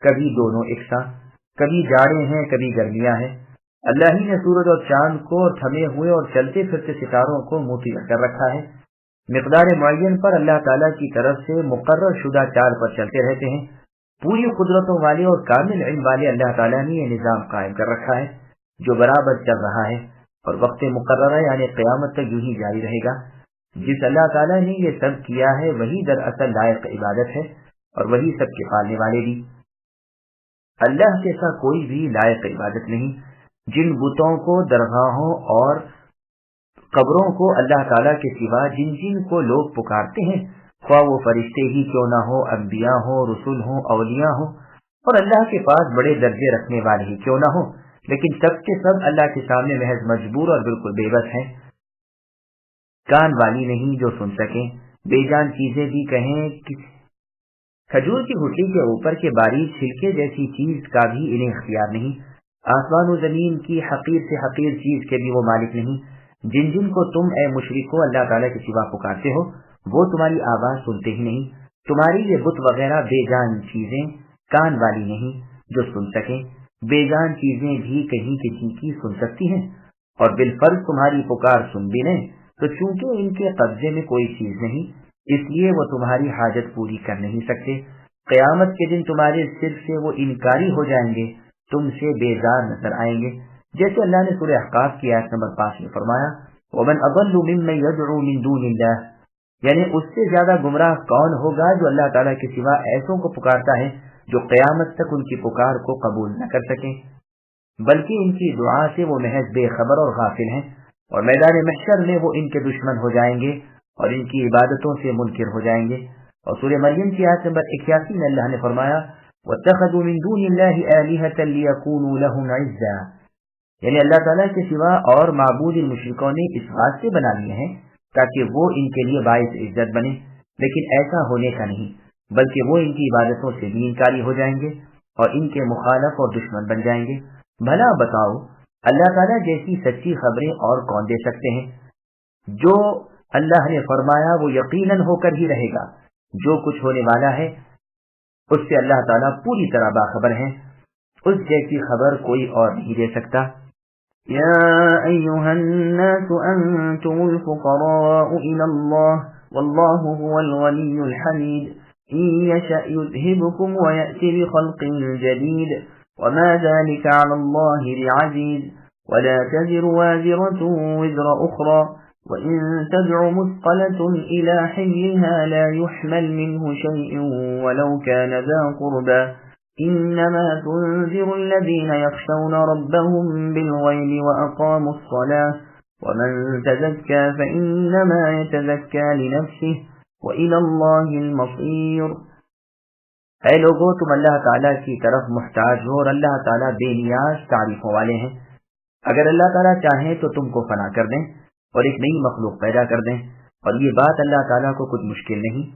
کبھی دونوں یکساں، کبھی جاڑے ہیں، کبھی گرمیاں ہیں۔ اللہ ہی نے سورج اور چاند کو اور تھمے ہوئے اور چلتے پھرتے ستاروں کو موتی کر رکھا ہے۔ مقدار معین پر اللہ تعالیٰ کی طرف سے مقرر شدہ چال پر چلتے رہتے ہیں۔ پوری قدرتوں والے اور کامل علم والے اللہ تعالیٰ نے یہ نظام قائم کر رکھا ہے جو برابر چل رہا ہے، اور وقت مقررہ یعنی قیامت تک یوں ہی جاری رہے گا۔ جس اللہ تعالیٰ نے یہ سب کیا ہے وہی دراصل لائق عبادت ہے، اور وہی سب کے پالنے والے بھی۔ اللہ جیسا کوئی بھی لائق عبادت نہیں۔ جن بتوں کو، درگاہوں اور قبروں کو اللہ تعالیٰ کے سوا جن جن کو لوگ پکارتے ہیں، خواہ وہ فرشتے ہی کیوں نہ ہو، انبیاء ہوں، رسول ہوں، اولیاء ہوں، اور اللہ کے پاس بڑے درجے رکھنے والے ہی کیوں نہ ہو، لیکن سب کے سب اللہ کے سامنے محض مجبور اور بالکل بے بس ہیں۔ کان والی نہیں جو سن سکیں، بے جان چیزیں بھی کہیں، کھجور کی گٹھلی کے اوپر کے باریک چھلکے جیسی چیز کا بھی انہیں اختیار نہیں۔ آسمان و زمین کی حقیر سے حقیر چیز کے بھی وہ مالک نہیں۔ جن جن کو تم اے مشرکو اللہ تعالیٰ کے سوا پکارتے ہو، وہ تمہاری آواز سنتے ہی نہیں۔ تمہاری یہ بت وغیرہ بے جان چیزیں کان والی نہیں جو سن سکیں، بے جان چیزیں بھی کہیں کسی کی سن سکتی ہیں، اور بالفرض تمہاری پکار سن بھی لیں تو چونکہ ان کے قبضے میں کوئی چیز نہیں، اس لیے وہ تمہاری حاجت پوری کر نہیں سکتے۔ قیامت کے دن تمہارے سر سے وہ انکاری ہو جائیں گے، تم سے بیزار نظر آئیں گے، جیسے اللہ نے سورہ احقاف کی آیت نمبر 5 میں فرمایا، وَمَنْ أَضَلُّ مِمَّنْ يَدْعُو مِن دُونِ اللَّهِ، یعنی اس سے زیادہ گمراہ کون ہوگا جو اللہ تعالیٰ کے سوا ایسوں کو پکارتا ہے جو قیامت تک ان کی پکار کو قبول نہ کر سکیں، بلکہ ان کی دعا سے وہ محض بے خبر اور غافل ہیں، اور میدان محشر میں وہ ان کے دشمن ہو جائیں گے اور ان کی عبادتوں سے منکر ہو جائیں گے۔ اور سورہ مریم کی آیت نمبر 81 میں اللہ نے فرمایا، وَاتَّخَذُوا مِن دُونِ اللَّهِ آلِهَةً لِيَكُونُوا لَهُمْ عِزًّا، یعنی اللہ تعالیٰ کے سوا اور معبود ان مشرکوں نے اس بات سے بنا لیے ہیں تاکہ وہ ان کے لیے باعث عزت بنے، لیکن ایسا ہونے کا نہیں، بلکہ وہ ان کی عبادتوں سے بھی انکاری ہو جائیں گے اور ان کے مخالف اور دشمن بن جائیں گے۔ بھلا بتاؤ اللہ تعالیٰ جیسی سچی خبریں اور کون دے سکتے ہیں؟ جو اللہ نے فرمایا وہ یقیناً ہو کر ہی رہے گا، جو کچھ ہونے والا ہے اس سے اللہ تعالیٰ پوری طرح باخبر ہیں۔ اس جیسی خبر کوئی اور نہیں دے سکتا۔ يا أيها الناس أنتم الفقراء إلى الله والله هو الغني الحميد إن يشأ يذهبكم ويأتي بخلق جديد وما ذلك على الله بعزيز ولا تزر وازرة وزر أخرى وإن تدع مثقلة إلى حملها لا يحمل منه شيء ولو كان ذا قربى إنما تنذر الذين يخشون ربهم بالغيب وأقاموا الصلاة ومن تزكى فإنما يتزكى لنفسه وإلى الله المصير۔ اے لوگو، تم اللہ تعالیٰ کی طرف محتاج ہو اور اللہ تعالیٰ بے نیاز تعریفوں والے ہیں۔ اگر اللہ تعالیٰ چاہیں تو تم کو فنا کر دیں اور ایک نئی مخلوق پیدا کر دیں، اور یہ بات اللہ تعالیٰ کو کچھ مشکل نہیں۔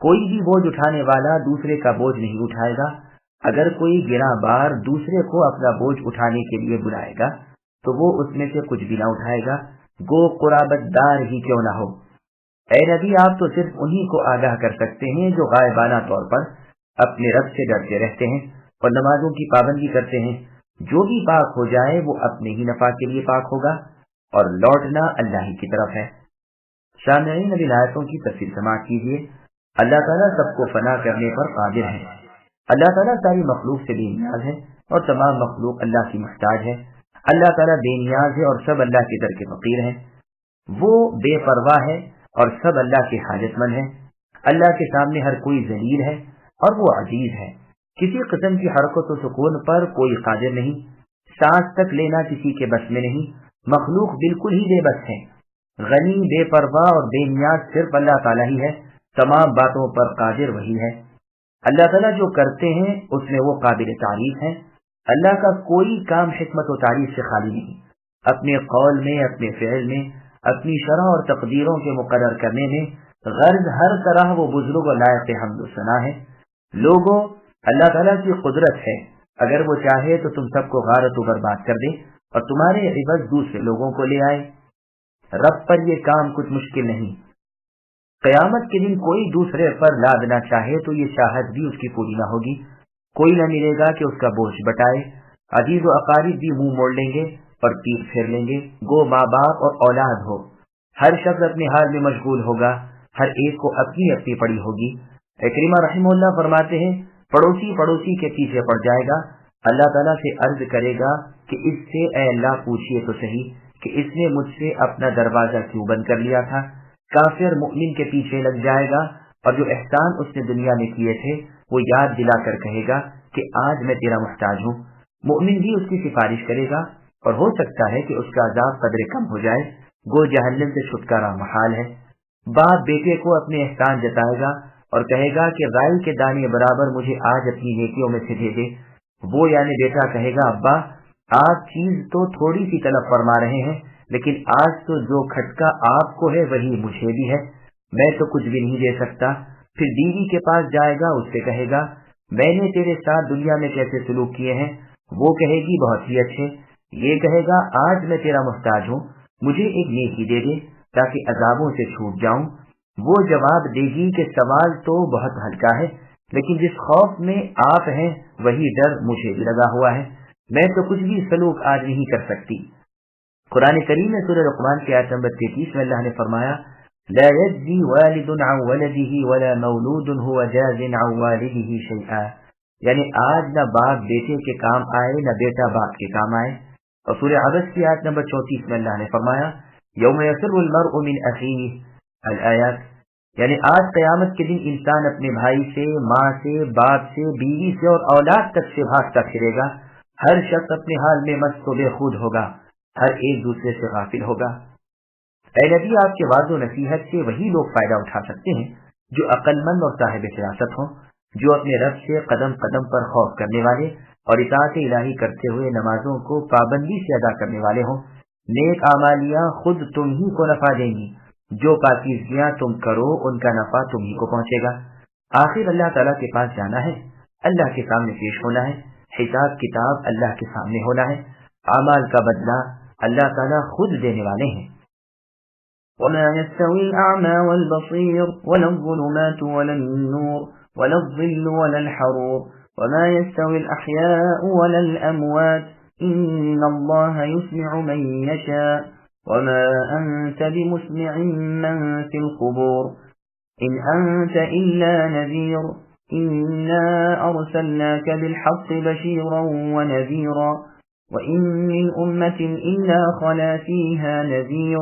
کوئی بھی بوجھ اٹھانے والا دوسرے کا بوجھ نہیں اٹھائے گا۔ اگر کوئی گراں بار دوسرے کو اپنا بوجھ اٹھانے کے لیے بلائے گا تو وہ اس میں سے کچھ بھی نہ اٹھائے گا، گو قرابت دار ہی کیوں نہ ہو۔ اے نبی، آپ تو صرف انہی کو آگاہ کر سکتے ہیں جو غائبانہ طور پر اپنے رب سے ڈرتے رہتے ہیں اور نمازوں کی پابندی کرتے ہیں۔ جو بھی پاک ہو جائے وہ اپنے ہی نفع کے لیے پاک ہوگا اور لوٹنا اللہ ہی کی طرف ہے۔ سامعین، ابھی آیتوں کی تفسیر سماعت کیجیے۔ اللہ تعالیٰ سب کو فنا کرنے پر قادر ہے۔ اللہ تعالیٰ ساری مخلوق سے بے نیاز ہے اور تمام مخلوق اللہ کی محتاج ہے۔ اللہ تعالیٰ بے نیاز ہے اور سب اللہ کی در کے فقیر ہیں۔ وہ بے پرواہ ہے اور سب اللہ کے حاجت مند ہیں۔ اللہ کے سامنے ہر کوئی ذلیل ہے اور وہ عزیز ہے۔ کسی قسم کی حرکت و سکون پر کوئی قادر نہیں، سانس تک لینا کسی کے بس میں نہیں۔ مخلوق بالکل ہی بے بس ہے۔ غنی، بے پرواہ اور بے نیاز صرف اللہ تعالیٰ ہی ہے۔ تمام باتوں پر قادر وہی ہے۔ اللہ تعالیٰ جو کرتے ہیں اس میں وہ قابل تعریف ہیں۔ اللہ کا کوئی کام حکمت و تعریف سے خالی نہیں۔ اپنے قول میں، اپنے فعل میں، اپنی شرح اور تقدیروں کے مقرر کرنے میں غرض ہر طرح وہ بزرگ و لائق حمد و ثنا ہے۔ لوگوں، اللہ تعالیٰ کی قدرت ہے، اگر وہ چاہے تو تم سب کو غارت و برباد کر دے اور تمہارے عوض دوسرے لوگوں کو لے آئے۔ رب پر یہ کام کچھ مشکل نہیں۔ قیامت کے دن کوئی دوسرے پر لادنا چاہے تو یہ چاہت بھی اس کی پوری نہ ہوگی۔ کوئی نہ ملے گا کہ اس کا بوجھ بٹائے۔ عزیز و اقارب بھی منہ موڑ لیں گے اور پیٹ پھیر لیں گے، گو ماں باپ اور اولاد ہو۔ ہر شخص اپنے حال میں مشغول ہوگا، ہر ایک کو اپنی اپنی پڑی ہوگی۔ اکرمہ رحمہ اللہ فرماتے ہیں، پڑوسی پڑوسی کے پیچھے پڑ جائے گا، اللہ تعالیٰ سے عرض کرے گا کہ اس سے اے اللہ پوچھئے تو صحیح کہ اس نے مجھ سے اپنا دروازہ کیوں بند کر لیا تھا۔ کافر مؤمن کے پیچھے لگ جائے گا اور جو احسان اس نے دنیا میں کیے تھے وہ یاد دلا کر کہے گا کہ آج میں تیرا محتاج ہوں۔ مؤمن بھی اس کی سفارش کرے گا اور ہو سکتا ہے کہ اس کا عذاب قدرے کم ہو جائے، گو جہنم سے چھٹکارا محال ہے۔ باپ بیٹے کو اپنے احسان جتائے گا اور کہے گا کہ رائی کے دانے برابر مجھے آج اپنی نیکیوں میں سے دے دے۔ وہ یعنی بیٹا کہے گا، ابا آپ چیز تو تھوڑی سی طلب فرما رہے ہیں، لیکن آج تو جو کھٹکا آپ کو ہے وہی مجھے بھی ہے، میں تو کچھ بھی نہیں دے سکتا۔ پھر بیوی کے پاس جائے گا، اس سے کہے گا، میں نے تیرے ساتھ دنیا میں کیسے سلوک کیے ہیں؟ وہ کہے گی، بہت ہی اچھے۔ یہ کہے گا، آج میں تیرا محتاج ہوں، مجھے ایک نیکی دے دے تاکہ عذابوں سے چھوٹ جاؤں۔ وہ جواب دے گی کہ سوال تو بہت ہلکا ہے، لیکن جس خوف میں آپ ہیں وہی ڈر مجھے بھی لگا ہوا ہے، میں تو کچھ بھی سلوک آج نہیں کر سکتی۔ قرآن کریم میں سورہ لقمان کی آیت نمبر 33 میں اللہ نے فرمایا، لا يجزي والد عن ولده ولا مولود هو جاز عن والده شيئا، یعنی آج نہ باپ بیٹے کے کام آئے نہ بیٹا باپ کے کام آئے۔ اور سورہ عبس کی آیت نمبر 34 میں اللہ نے فرمایا، یوم یفر المرء من اخیہ الآیات، یعنی آج قیامت کے دن انسان اپنے بھائی سے، ماں سے، باپ سے، بیوی سے اور اولاد تک سے بھاگتا پھرے گا۔ ہر شخص اپنے حال میں مست و بے خود ہوگا، ہر ایک دوسرے سے غافل ہوگا۔ اے نبی، آپ کے وعظ و نصیحت سے وہی لوگ فائدہ اٹھا سکتے ہیں جو عقل مند اور صاحب فراست ہوں، جو اپنے رب سے قدم قدم پر خوف کرنے والے اور اطاعت الہی کرتے ہوئے نمازوں کو پابندی سے ادا کرنے والے ہوں۔ نیک اعمالیاں خود تم ہی کو نفع دیں گی، جو پاکیزگیاں تم کرو ان کا نفع تم ہی کو پہنچے گا۔ آخر اللہ تعالیٰ کے پاس جانا ہے، اللہ کے سامنے پیش ہونا ہے، حساب کتاب اللہ کے سامنے ہونا ہے، اعمال کا بدلہ اللہ تعالیٰ خود دینے والے ہیں۔ وَمَا يَسْتَوِي الْأَعْمَى وَالْبَصِيرُ وَلَا الظُّلُمَاتُ وَلَا النُّورُ وَلَا الظِّلُّ وَلَا الْحَرُورُ وما يستوي الأحياء ولا الأموات إن الله يسمع من يشاء وما أنت بمسمع من في القبور إن أنت إلا نذير إنا أرسلناك بالحق بشيرا ونذيرا وإن من أمة إلا خلا فيها نذير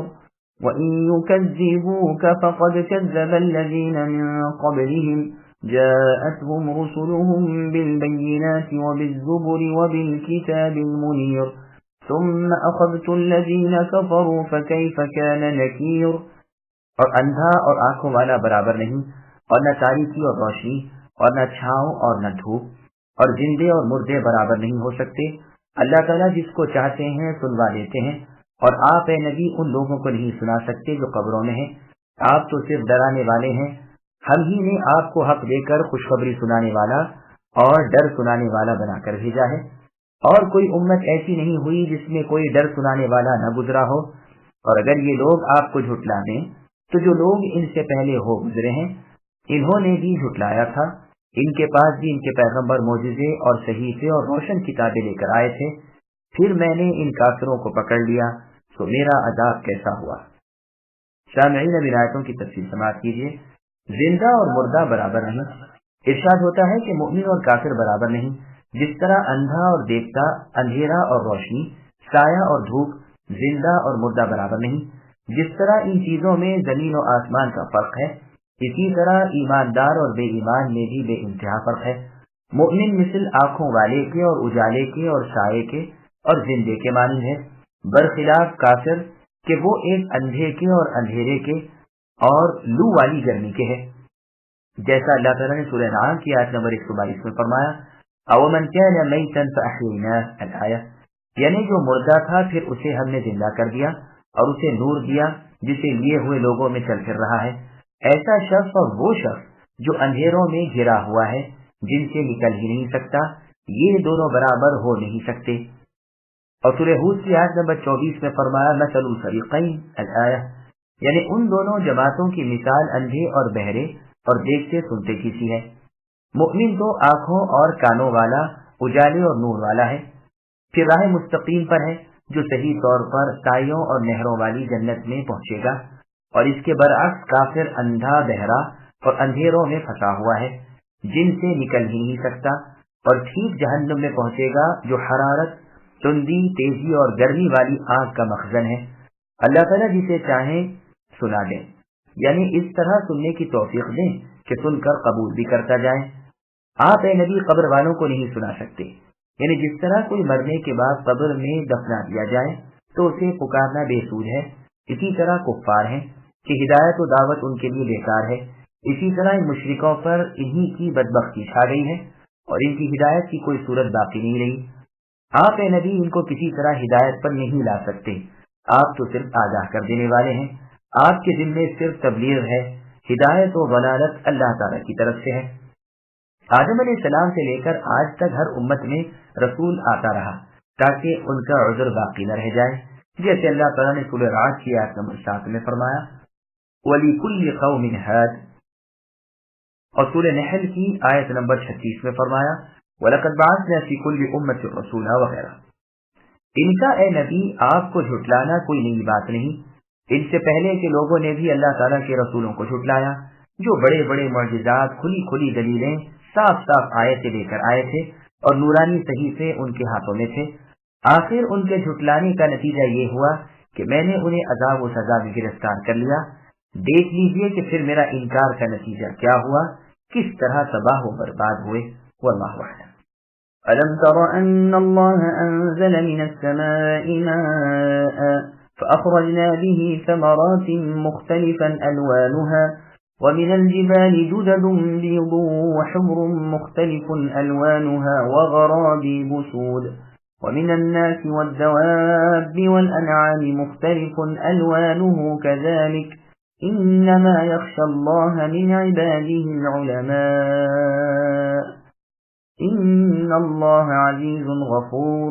وإن يكذبوك فقد كذب الذين من قبلهم جاءتهم رسلهم بالبينات وبالزبر وبالكتاب المنير ثم أخذت الذين كفروا فكيف كان نكير. اور اندھا اور آنکھوں والا برابر نہیں، اور نہ تاریکی اور روشنی، اور نہ چھاؤں اور نہ دھوپ، اور زندے اور مردے برابر نہیں ہو سکتے. اللہ تعالیٰ جس کو چاہتے ہیں سنوا دیتے ہیں، اور آپ اے نبی ان لوگوں کو نہیں سنا سکتے جو قبروں میں ہیں. آپ تو صرف ڈرانے والے ہیں. ہم ہی نے آپ کو حق دے کر خوشخبری سنانے والا اور ڈر سنانے والا بنا کر بھیجا ہے. اور کوئی امت ایسی نہیں ہوئی جس میں کوئی ڈر سنانے والا نہ گزرا ہو. اور اگر یہ لوگ آپ کو جھٹلا دیں تو جو لوگ ان سے پہلے ہو گزرے ہیں انہوں نے بھی جھٹلایا تھا. ان کے پاس بھی ان کے پیغمبر معجزے اور صحیفے اور روشن کتابیں لے کر آئے تھے. پھر میں نے ان کافروں کو پکڑ لیا تو میرا عذاب کیسا ہوا. سامعین اب آیتوں کی تفصیل سماعت کیجیے. زندہ اور مردہ برابر نہیں. ارشاد ہوتا ہے کہ مومن اور کافر برابر نہیں. جس طرح اندھا اور دیکھتا، اندھیرا اور روشنی، سایہ اور دھوپ، زندہ اور مردہ برابر نہیں. جس طرح ان چیزوں میں زمین و آسمان کا فرق ہے، اسی طرح ایماندار اور بے ایمان میں بھی بے انتہا فرق ہے. مومن مثل آنکھوں والے کے اور اجالے کے اور سائے کے اور زندے کے مانند ہے، برخلاف کافر کہ وہ ایک اندھے کے اور اندھیرے کے اور لو والی گرمی کے ہے. جیسا اللہ تعالیٰ نے سورہ انعام کی آیت نمبر 122 میں فرمایا اومن کان میتا فاحییناہ الآیہ، یعنی جو مردہ تھا پھر اسے ہم نے زندہ کر دیا اور اسے نور دیا جسے لیے ہوئے لوگوں میں چل پھر رہا ہے. ایسا شخص اور وہ شخص جو اندھیروں میں گھرا ہوا ہے جن سے نکل ہی نہیں سکتا، یہ دونوں برابر ہو نہیں سکتے. اور سورہ ہود کی آیت نمبر 24 میں فرمایا مثل الفریقین الآیہ، یعنی ان دونوں جماعتوں کی مثال اندھے اور بہرے اور دیکھتے سنتے کی سی ہے. مؤمن تو آنکھوں اور کانوں والا، اجالے اور نور والا ہے، پھر راہ مستقیم پر ہے جو صحیح طور پر سایوں اور نہروں والی جنت میں پہنچے گا. اور اس کے برعکس کافر اندھا، بہرا اور اندھیروں میں پھنسا ہوا ہے جن سے نکل ہی نہیں سکتا، اور ٹھیک جہنم میں پہنچے گا جو حرارت، تندی، تیزی اور گرمی والی آگ کا مخزن ہے. اللہ تعالیٰ جسے چاہیں سنا دیں، یعنی اس طرح سننے کی توفیق دیں کہ سن کر قبول بھی کرتا جائے. آپ اے نبی قبر والوں کو نہیں سنا سکتے، یعنی جس طرح کوئی مرنے کے بعد قبر میں دفنا دیا جائے تو اسے پکارنا بے سود ہے، اسی طرح کفار ہیں کہ ہدایت و دعوت ان کے لیے بیکار ہے. اسی طرح ان مشرکوں پر انہی کی بدبختی چھا گئی ہے اور ان کی ہدایت کی کوئی صورت باقی نہیں رہی. آپ اے نبی ان کو کسی طرح ہدایت پر نہیں لا سکتے. آپ تو صرف آگاہ کر دینے والے ہیں. آپ کے ذمے صرف تبلیغ ہے. ہدایت و ضلالت اللہ تعالیٰ کی طرف سے ہے. آدم علیہ السلام سے لے کر آج تک ہر امت میں رسول آتا رہا تاکہ ان کا عذر باقی نہ رہ جائے، جیسے اللہ تعالیٰ نے سورہ رعد کی آیت نمبر 7 میں فرمایا وَلِكُلِّ قَوْمٍ هَادٍ، اور سورہ نحل کی آیت نمبر 36 میں فرمایا وَلَقَدْ بَعَثْنَا فِي كُلِّ أُمَّةٍ رَسُولًا وغیرہ. ان کا اے نبی آپ کو جھٹلانا کوئی نئی بات نہیں. ان سے پہلے کے لوگوں نے بھی اللہ تعالیٰ کے رسولوں کو جھٹلایا جو بڑے بڑے معجزات، کھلی کھلی دلیلیں، صاف صاف آیتیں لے کر آئے تھے اور نورانی صحیفے ان کے ہاتھوں میں تھے. آخر ان کے جھٹلانے کا نتیجہ یہ ہوا کہ میں نے انہیں عذاب و سزا میں گرفتار کر لیا. دیکھ لیجئے کہ پھر میرا انکار کا نتیجہ کیا ہوا، کس طرح تباہ و برباد ہوئے. واللہ اعلم. ألم تر أن الله أنزل من السماء ماء فأخرجنا به ثمرات مختلفا ألوانها ومن الجبال جدد بيض وحمر مختلف ألوانها وغرابيب سود ومن الناس والدواب والأنعام مختلف ألوانه كذلك إنما يخشى الله من عباده العلماء إن الله عزيز غفور.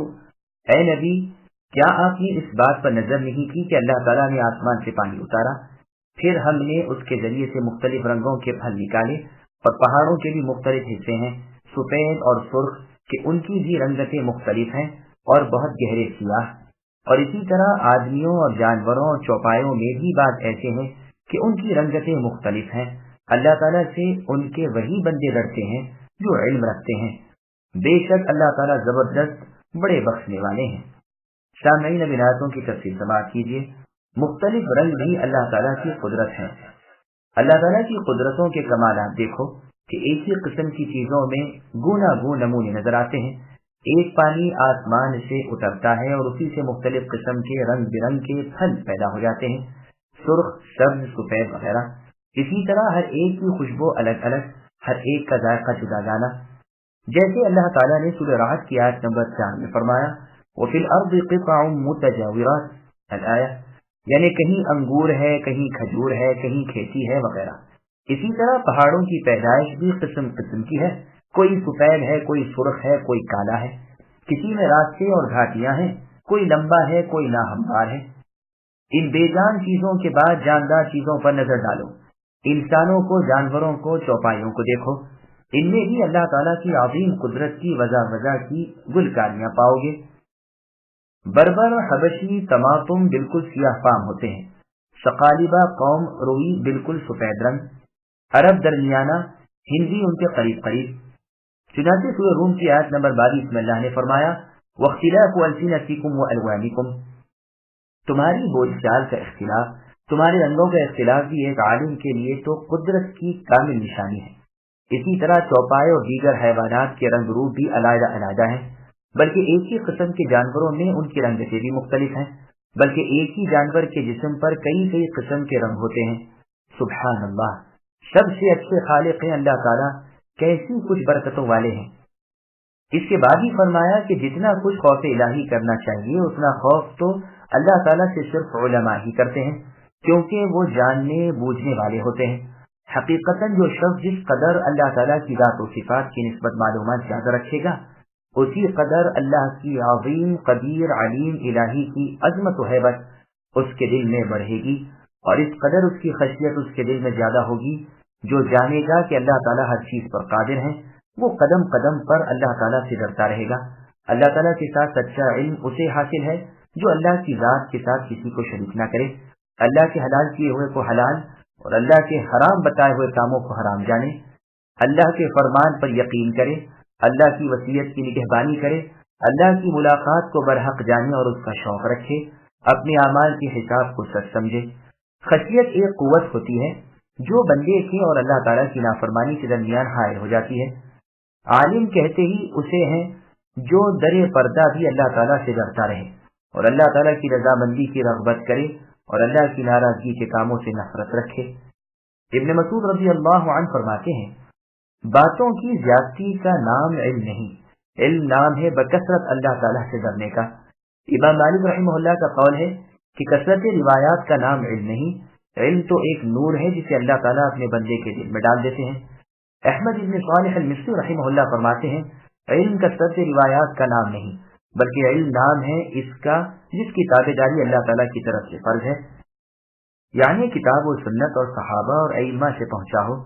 اے نبی، کیا آپ نے اس بات پر نظر نہیں کی کہ اللہ تعالیٰ نے آسمان سے پانی اتارا، پھر ہم نے اس کے ذریعے سے مختلف رنگوں کے پھل نکالے اور پہاڑوں کے بھی مختلف حصے ہیں، سفید اور سرخ کہ ان کی بھی رنگتیں مختلف ہیں اور بہت گہرے سیاہ، اور اسی طرح آدمیوں اور جانوروں اور چوپایوں میں بھی بعض ایسے ہیں کہ ان کی رنگتیں مختلف ہیں۔ اللہ تعالیٰ سے ان کے وہی بندے ڈرتے ہیں جو علم رکھتے ہیں، بے شک اللہ تعالیٰ زبردست بڑے بخشنے والے ہیں۔ سامعین اب آیاتوں کی تفصیل سماعت کیجیے۔ مختلف رنگ بھی اللہ تعالیٰ کی قدرت ہیں۔ اللہ تعالیٰ کی قدرتوں کے کمالات دیکھو کہ ایک ہی قسم کی چیزوں میں گوناگون نمونے نظر آتے ہیں۔ ایک پانی آسمان سے اترتا ہے اور اسی سے مختلف قسم کے رنگ برنگ کے پھل پیدا ہو جاتے ہیں، سرخ، سبز، سفید وغیرہ۔ اسی طرح ہر ایک کی خوشبو الگ الگ، ہر ایک کا ذائقہ جدا جانا۔ جیسے اللہ تعالیٰ نے سورہ رعد کی آیت نمبر 4 میں فرمایا وَفِي الْأَرْضِ قِطَعٌ مُتَجَاوِرَاتٌ الآیہ، یعنی کہیں انگور ہے، کہیں کھجور ہے، کہیں کھیتی ہے وغیرہ۔ اسی طرح پہاڑوں کی پیدائش بھی قسم قسم کی ہے، کوئی سفید ہے، کوئی سرخ ہے، کوئی کالا ہے۔ کسی میں راستے اور گھاٹیاں ہیں، کوئی لمبا ہے، کوئی ناہموار ہے۔ ان بے جان چیزوں کے بعد جاندار چیزوں پر نظر ڈالو، انسانوں کو، جانوروں کو، چوپایوں کو دیکھو، ان میں بھی اللہ تعالیٰ کی عظیم قدرت کی وضع کی گلکاریاں پاؤ گے۔ بربر، حبشی، طماطم بالکل سیاہ فام ہوتے ہیں، ثقالیبہ قوم روی بالکل سفید رنگ، عرب درمیانہ، ہندی ان کے قریب قریب۔ چنانچہ سورہ روم کی آیت نمبر 22 میں اللہ نے فرمایا وَاخْتِلَافُ أَلْسِنَتِكُمْ وَأَلْوَانِكُمْ، تمہاری بول چال کا اختلاف، تمہارے رنگوں کا اختلاف بھی ایک عالم کے لیے تو قدرت کی کامل نشانی ہے۔ اسی طرح چوپائے اور دیگر حیوانات کے رنگ روپ بھی علیحدہ علیحدہ ہیں، بلکہ ایک ہی قسم کے جانوروں میں ان کی رنگتیں بھی مختلف ہیں، بلکہ ایک ہی جانور کے جسم پر کئی قسم کے رنگ ہوتے ہیں۔ سبحان اللہ، سب سے اچھے خالق ہیں اللہ تعالیٰ، کیسی کچھ برکتوں والے ہیں۔ اس کے بعد ہی فرمایا کہ جتنا کچھ خوف الہی کرنا چاہیے اتنا خوف تو اللہ تعالیٰ سے صرف علماء ہی کرتے ہیں، کیونکہ وہ جاننے بوجھنے والے ہوتے ہیں۔ حقیقتاً جو شخص جس قدر اللہ تعالیٰ کی ذات و صفات کی نسبت معلومات زیادہ رکھے گا، اسی قدر اللہ کی عظیم قدیر علیم الہی کی عظمت و ہیبت اس کے دل میں بڑھے گی، اور اس قدر اس کی خشیت اس کے دل میں زیادہ ہوگی۔ جو جانے گا کہ اللہ تعالیٰ ہر چیز پر قادر ہیں، وہ قدم قدم پر اللہ تعالیٰ سے ڈرتا رہے گا۔ اللہ تعالیٰ کے ساتھ سچا علم اسے حاصل ہے جو اللہ کی ذات کے ساتھ کسی کو شریک نہ کرے، اللہ کے حلال کیے ہوئے کو حلال اور اللہ کے حرام بتائے ہوئے کاموں کو حرام جانے، اللہ کے فرمان پر یقین کرے، اللہ کی وصیت کی نگہبانی کرے، اللہ کی ملاقات کو برحق جانے اور اس کا شوق رکھے، اپنے اعمال کے حساب کو سچ سمجھے۔ خشیت ایک قوت ہوتی ہے جو بندے کے اور اللہ تعالیٰ کی نافرمانی کے درمیان حائل ہو جاتی ہے۔ عالم کہتے ہی اسے ہیں جو در پردہ بھی اللہ تعالیٰ سے ڈرتا رہے اور اللہ تعالیٰ کی رضامندی کی رغبت کرے اور اللہ کی ناراضگی کے کاموں سے نفرت رکھے۔ ابن مسعود رضی اللہ عنہ فرماتے ہیں باتوں کی زیادتی کا نام علم نہیں، علم نام ہے بکثرت اللہ تعالیٰ سے ڈرنے کا۔ امام مالک رحمہ اللہ کا قول ہے کہ کثرت روایات کا نام علم نہیں، علم تو ایک نور ہے جسے اللہ تعالیٰ اپنے بندے کے دل میں ڈال دیتے ہیں۔ احمد ابن صالح المصری رحمہ اللہ فرماتے ہیں علم کثرت روایات کا نام نہیں، بلکہ علم نام ہے اس کا جس کی تابعداری اللہ تعالیٰ کی طرف سے فرض ہے، یعنی کتاب و سنت اور صحابہ اور ائمہ سے پہنچا ہو،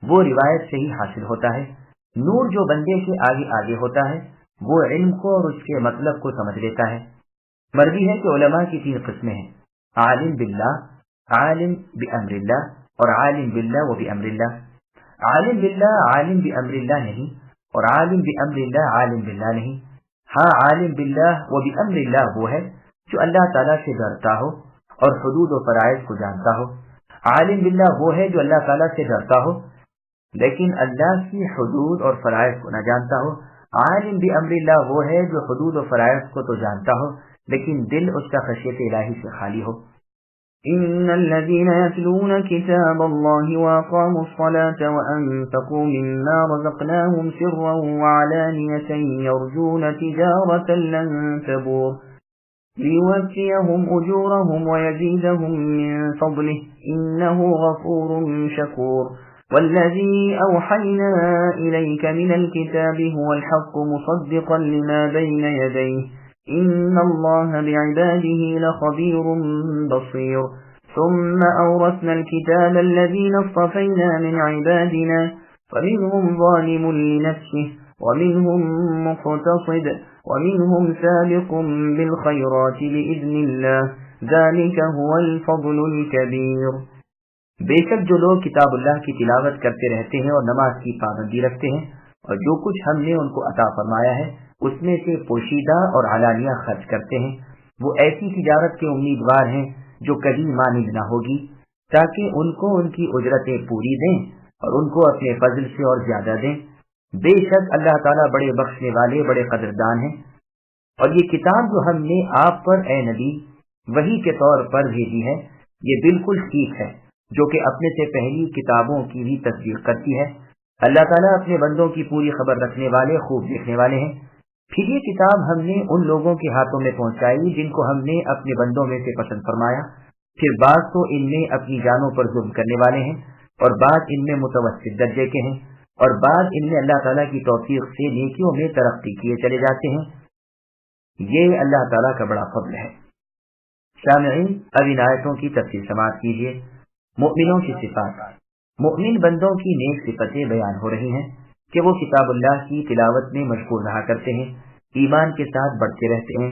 وہ روایت سے ہی حاصل ہوتا ہے۔ نور جو بندے کے آگے آگے ہوتا ہے وہ علم کو اور اس کے مطلب کو سمجھ لیتا ہے۔ مروی ہے کہ علماء کی 3 قسمیں ہیں، عالم باللہ، عالم بامر اللہ اور عالم باللہ و بامر اللہ۔ عالم باللہ عالم بامر اللہ نہیں اور عالم بامر اللہ عالم باللہ نہیں۔ ہاں عالم باللہ و بامر اللہ وہ ہے جو اللہ تعالیٰ سے ڈرتا ہو اور حدود و فرائض کو جانتا ہو۔ عالم باللہ وہ ہے جو اللہ تعالیٰ سے ڈرتا ہو لیکن اللہ کی حدود اور فرائض کو نہ جانتا ہو۔ عالم بامر اللہ وہ ہے جو حدود و فرائض کو تو جانتا ہو لیکن دل اس کا خشیت الہی سے خالی ہو۔ إن الذين يتلون كتاب الله وأقاموا الصلاة وأنفقوا مما رزقناهم سرا وعلانية يرجون تجارة لن تبور ليوفيهم أجورهم ويزيدهم من فضله إنه غفور شكور والذي أوحينا إليك من الكتاب هو الحق مصدقا لما بين يديه إن الله بعباده لخبير بصير ثم أورثنا الكتاب الذين اصطفينا من عبادنا فمنهم ظالم لنفسه ومنهم مقتصد ومنهم سابق بالخيرات بإذن الله ذلك هو الفضل الكبير۔ بے شک جو لوگ کتاب اللہ کی تلاوت کرتے رہتے ہیں اور نماز کی پابندی رکھتے ہیں اور جو کچھ ہم نے ان کو عطا فرمایا ہے اس میں سے پوشیدہ اور علانیہ خرچ کرتے ہیں، وہ ایسی تجارت کے امیدوار ہیں جو کبھی مانند نہ ہوگی، تاکہ ان کو ان کی اجرتیں پوری دیں اور ان کو اپنے فضل سے اور زیادہ دیں۔ بے شک اللہ تعالیٰ بڑے بخشنے والے، بڑے قدردان ہیں۔ اور یہ کتاب جو ہم نے آپ پر اے نبی وحی کے طور پر بھیجی ہے، یہ بالکل ٹھیک ہے، جو کہ اپنے سے پہلی کتابوں کی بھی تصدیق کرتی ہے۔ اللہ تعالیٰ اپنے بندوں کی پوری خبر رکھنے والے، خوب دیکھنے والے ہیں۔ پھر یہ کتاب ہم نے ان لوگوں کے ہاتھوں میں پہنچائی جن کو ہم نے اپنے بندوں میں سے پسند فرمایا، پھر بعض تو ان میں اپنی جانوں پر ظلم کرنے والے ہیں اور بعض ان میں متوسط درجے کے ہیں اور بعض ان میں اللہ تعالیٰ کی توفیق سے نیکیوں میں ترقی کیے چلے جاتے ہیں۔ یہ اللہ تعالیٰ کا بڑا فضل ہے۔ سامعین، اب ان آیتوں کی تفصیل سماعت کیجیے۔ مؤمنوں کی صفات۔ مؤمن بندوں کی نیک صفتیں بیان ہو رہی ہیں کہ وہ کتاب اللہ کی تلاوت میں مشغول رہا کرتے ہیں، ایمان کے ساتھ بڑھتے رہتے ہیں،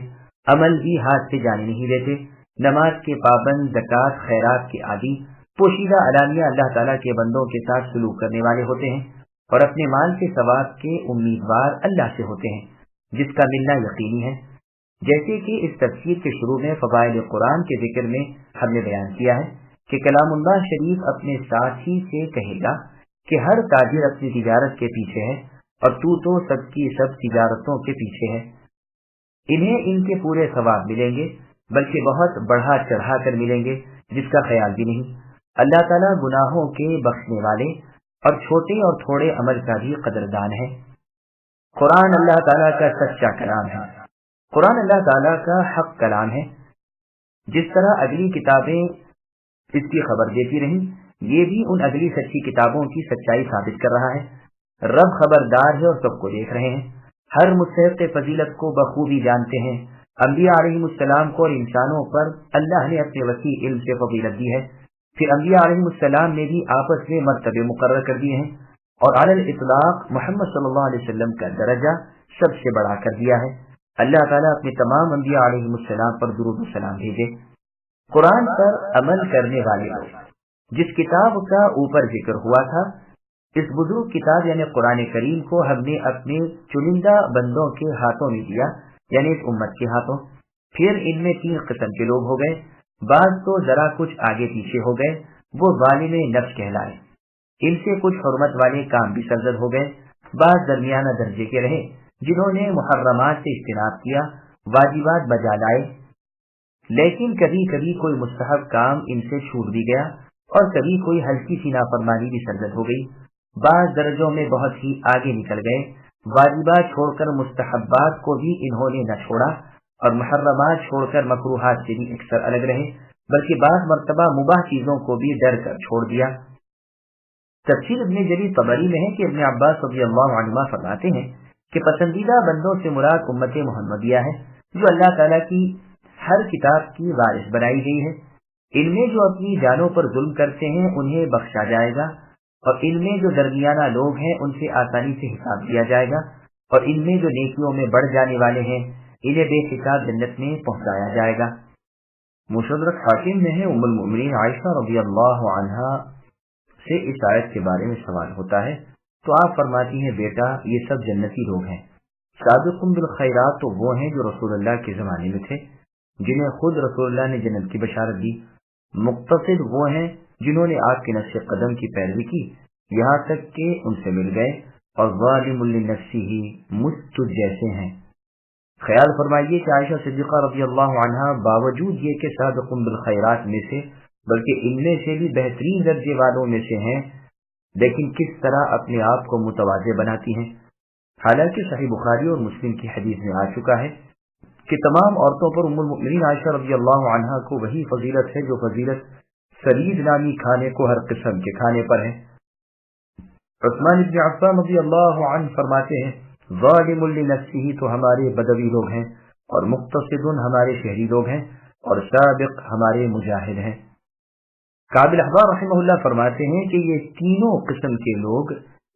عمل بھی ہاتھ سے جانے نہیں دیتے، نماز کے پابند، زکوٰۃ، خیرات کے عادی، پوشیدہ علانیہ اللہ تعالیٰ کے بندوں کے ساتھ سلوک کرنے والے ہوتے ہیں اور اپنے مال کے ثواب کے امیدوار اللہ سے ہوتے ہیں جس کا ملنا یقینی ہے۔ جیسے کہ اس تفسیر کے شروع میں فضائل قرآن کے ذکر میں ہم نے بیان کیا ہے کہ کلام اللہ شریف اپنے ساتھی سے کہے گا کہ ہر تاجر اپنی تجارت کے پیچھے ہے اور تو سب کی سب تجارتوں کے پیچھے ہے۔ انہیں ان کے پورے ثواب ملیں گے، بلکہ بہت بڑھا چڑھا کر ملیں گے جس کا خیال بھی نہیں۔ اللہ تعالیٰ گناہوں کے بخشنے والے اور چھوٹے اور تھوڑے عمل کا بھی قدردان ہے۔ قرآن اللہ تعالیٰ کا سچا کلام ہے۔ قرآن اللہ تعالیٰ کا حق کلام ہے۔ جس طرح اگلی کتابیں اس کی خبر دیتی رہیں، یہ بھی ان اگلی سچی کتابوں کی سچائی ثابت کر رہا ہے۔ رب خبردار ہے اور سب کو دیکھ رہے ہیں، ہر مستحق فضیلت کو بخوبی جانتے ہیں۔ انبیاء علیہم السلام کو اور انسانوں پر اللہ نے اپنے وسیع علم سے فضیلت دی ہے، پھر انبیاء علیہم السلام نے بھی آپس میں مرتبے مقرر کر دیے ہیں اور علی الاطلاق محمد صلی اللہ علیہ وسلم کا درجہ سب سے بڑا کر دیا ہے۔ اللہ تعالیٰ اپنے تمام انبیاء علیہم السلام پر درود و سلام بھیجے۔ قرآن پر عمل کرنے والے لوگ، جس کتاب کا اوپر ذکر ہوا تھا، اس بزرگ کتاب یعنی قرآن کریم کو ہم نے اپنے چنندہ بندوں کے ہاتھوں میں دیا، یعنی اس امت کے ہاتھوں۔ پھر ان میں 3 قسم کے لوگ ہو گئے، بعض تو ذرا کچھ آگے پیچھے ہو گئے، وہ ظالم نفس کہلائے۔ ان سے کچھ حرمت والے کام بھی سرزد ہو گئے، بعض درمیانہ درجے کے رہے جنہوں نے محرمات سے اجتناب کیا، واجبات بجا لائے، لیکن کبھی کبھی کوئی مستحب کام ان سے چھوٹ بھی گیا اور کبھی کوئی ہلکی سی نافرمانی بھی سرزد ہو گئی۔ بعض درجوں میں بہت ہی آگے نکل گئے، واجبات چھوڑ کر مستحبات کو بھی انہوں نے نہ چھوڑا اور محرمات چھوڑ کر مکروہات سے بھی اکثر الگ رہے، بلکہ بعض مرتبہ مباح چیزوں کو بھی ڈر کر چھوڑ دیا۔ تفسیر ابن جریر طبری میں ہے کہ ابن عباس رضی اللہ عنہما فرماتے ہیں کہ پسندیدہ بندوں سے مراد امت محمدیہ ہے، جو اللہ تعالیٰ کی ہر کتاب کی وارث بنائی گئی ہے۔ ان میں جو اپنی جانوں پر ظلم کرتے ہیں انہیں بخشا جائے گا، اور ان میں جو درمیانہ لوگ ہیں ان سے آسانی سے حساب دیا جائے گا، اور ان میں جو نیکیوں میں بڑھ جانے والے ہیں انہیں بے حساب جنت میں پہنچایا جائے گا۔ مستدرک حاکم میں ہے ام المؤمنین عائشہ رضی اللہ عنہا سے اس آیت کے بارے میں سوال ہوتا ہے تو آپ فرماتی ہیں، بیٹا یہ سب جنتی لوگ ہیں۔ سابقون بالخیرات تو وہ ہیں جو رسول اللہ کے زمانے میں تھے، جنہیں خود رسول اللہ نے جنت کی بشارت دی۔ مقتصد وہ ہیں جنہوں نے آپ کے نقش قدم کی پیروی کی یہاں تک کہ ان سے مل گئے، اور ظالم لنفسہ مجھ تجھ جیسے ہیں۔ خیال فرمائیے کہ عائشہ صدیقہ رضی اللہ عنہا باوجود یہ کہ سابقون بالخیرات میں سے بلکہ ان میں سے بھی بہترین درجے والوں میں سے ہیں، لیکن کس طرح اپنے آپ کو متواضع بناتی ہیں۔ حالانکہ صحیح بخاری اور مسلم کی حدیث میں آ چکا ہے کہ تمام عورتوں پر ام المؤمنین عائشہ رضی اللہ عنہا کو وہی فضیلت ہے جو فضیلت سرید نامی کھانے کو ہر قسم کے کھانے پر ہے۔ عثمان بن عفان رضی اللہ عنہ فرماتے ہیں، ظالم لنفسہ تو ہمارے بدوی لوگ ہیں، اور مقتصد ہمارے شہری لوگ ہیں، اور سابق ہمارے مجاہد ہیں۔ کعب الاحبار رحمہ اللہ فرماتے ہیں کہ یہ تینوں قسم کے لوگ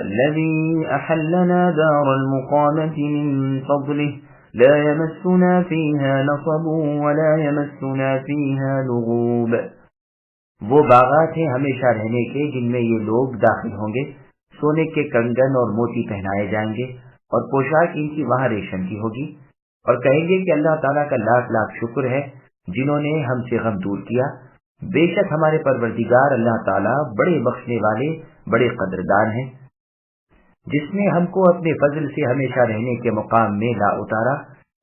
الذي أحلنا دار المقامة من فضله لا يمسنا فيها نصب ولا يمسنا فيها لغوب۔ وہ باغات ہیں ہمیشہ رہنے کے جن میں یہ لوگ داخل ہوں گے، سونے کے کنگن اور موتی پہنائے جائیں گے اور پوشاک ان کی وہاں ریشم کی ہوگی، اور کہیں گے کہ اللہ تعالیٰ کا لاکھ لاکھ شکر ہے جنہوں نے ہم سے غم دور کیا۔ بے شک ہمارے پروردگار اللہ تعالیٰ بڑے بخشنے والے بڑے قدردان ہیں، جس نے ہم کو اپنے فضل سے ہمیشہ رہنے کے مقام میں لا اتارا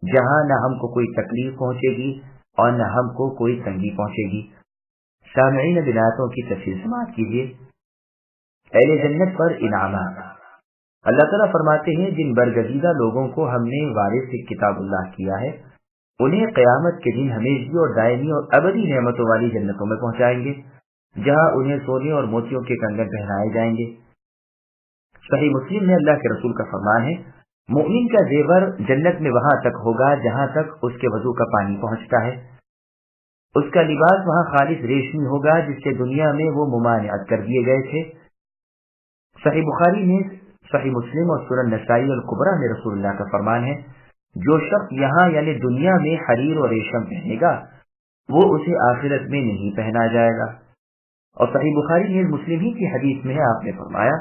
جہاں نہ ہم کو کوئی تکلیف پہنچے گی اور نہ ہم کو کوئی تنگی پہنچے گی۔ سامعین بناتوں کی تفصیل سماعت کیجیے۔ اہل جنت پر انعامات۔ اللہ تعالیٰ فرماتے ہیں جن برگزیدہ لوگوں کو ہم نے وارث کتاب اللہ کیا ہے انہیں قیامت کے دن ہمیشگی اور دائمی اور ابدی نعمتوں والی جنتوں میں پہنچائیں گے جہاں انہیں سونے اور موتیوں کے کنگن پہنائے جائیں گے۔ صحیح مسلم میں اللہ کے رسول کا فرمان ہے مومن کا زیور جنت میں وہاں تک ہوگا جہاں تک اس کے وضو کا پانی پہنچتا ہے، اس کا لباس وہاں خالص ریشمی ہوگا جس سے دنیا میں وہ ممانعت کر دیے گئے تھے۔ صحیح بخاری میں، صحیح مسلم اور سنن نسائی الکبریٰ میں رسول اللہ کا فرمان ہے جو شخص یہاں یعنی دنیا میں حریر اور ریشم پہنے گا وہ اسے آخرت میں نہیں پہنا جائے گا۔ اور صحیح بخاری میں مسلم ہی کی حدیث میں ہے آپ نے فرمایا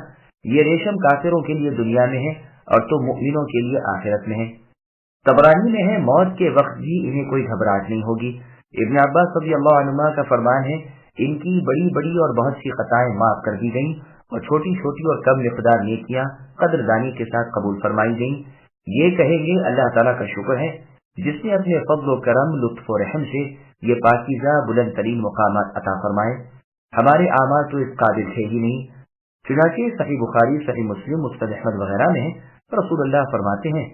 یہ ریشم کافروں کے لیے دنیا میں ہے اور تو مؤمنوں کے لیے آخرت میں ہے۔ طبرانی میں ہے موت کے وقت بھی انہیں کوئی گھبراہٹ نہیں ہوگی۔ ابن عباس رضی اللہ عنہما کا فرمان ہے ان کی بڑی بڑی اور بہت سی خطائیں معاف کر دی گئیں اور چھوٹی چھوٹی اور کم مقدار نیکیاں قدردانی کے ساتھ قبول فرمائی گئیں۔ یہ کہیں گے اللہ تعالیٰ کا شکر ہے جس نے اپنے فضل و کرم لطف و رحم سے یہ پاکیزہ بلند ترین مقامات عطا فرمائے، ہمارے اعمال تو اس قابل تھے ہی نہیں۔ چنانچہ صحیح بخاری، صحیح مسلم، مسند احمد وغیرہ میں رسول اللہ فرماتے ہیں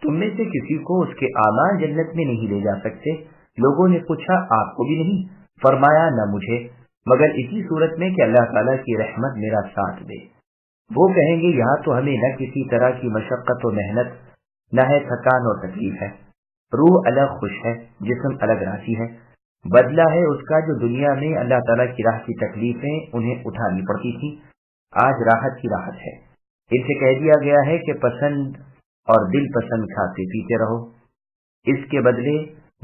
تم میں سے کسی کو اس کے اعمال جنت میں نہیں لے جا سکتے۔ لوگوں نے پوچھا آپ کو بھی نہیں؟ فرمایا نہ مجھے، مگر اسی صورت میں کہ اللہ تعالیٰ کی رحمت میرا ساتھ دے۔ وہ کہیں گے یہاں تو ہمیں نہ کسی طرح کی مشقت و محنت، نہ ہے تھکان اور تکلیف ہے، روح الگ خوش ہے، جسم الگ راضی ہے، بدلہ ہے اس کا جو دنیا میں اللہ تعالیٰ کی راہ کی تکلیفیں انہیں اٹھانی پڑتی تھی، آج راحت کی راحت ہے۔ ان سے کہہ دیا گیا ہے کہ پسند اور دل پسند کھاتے پیتے رہو، اس کے بدلے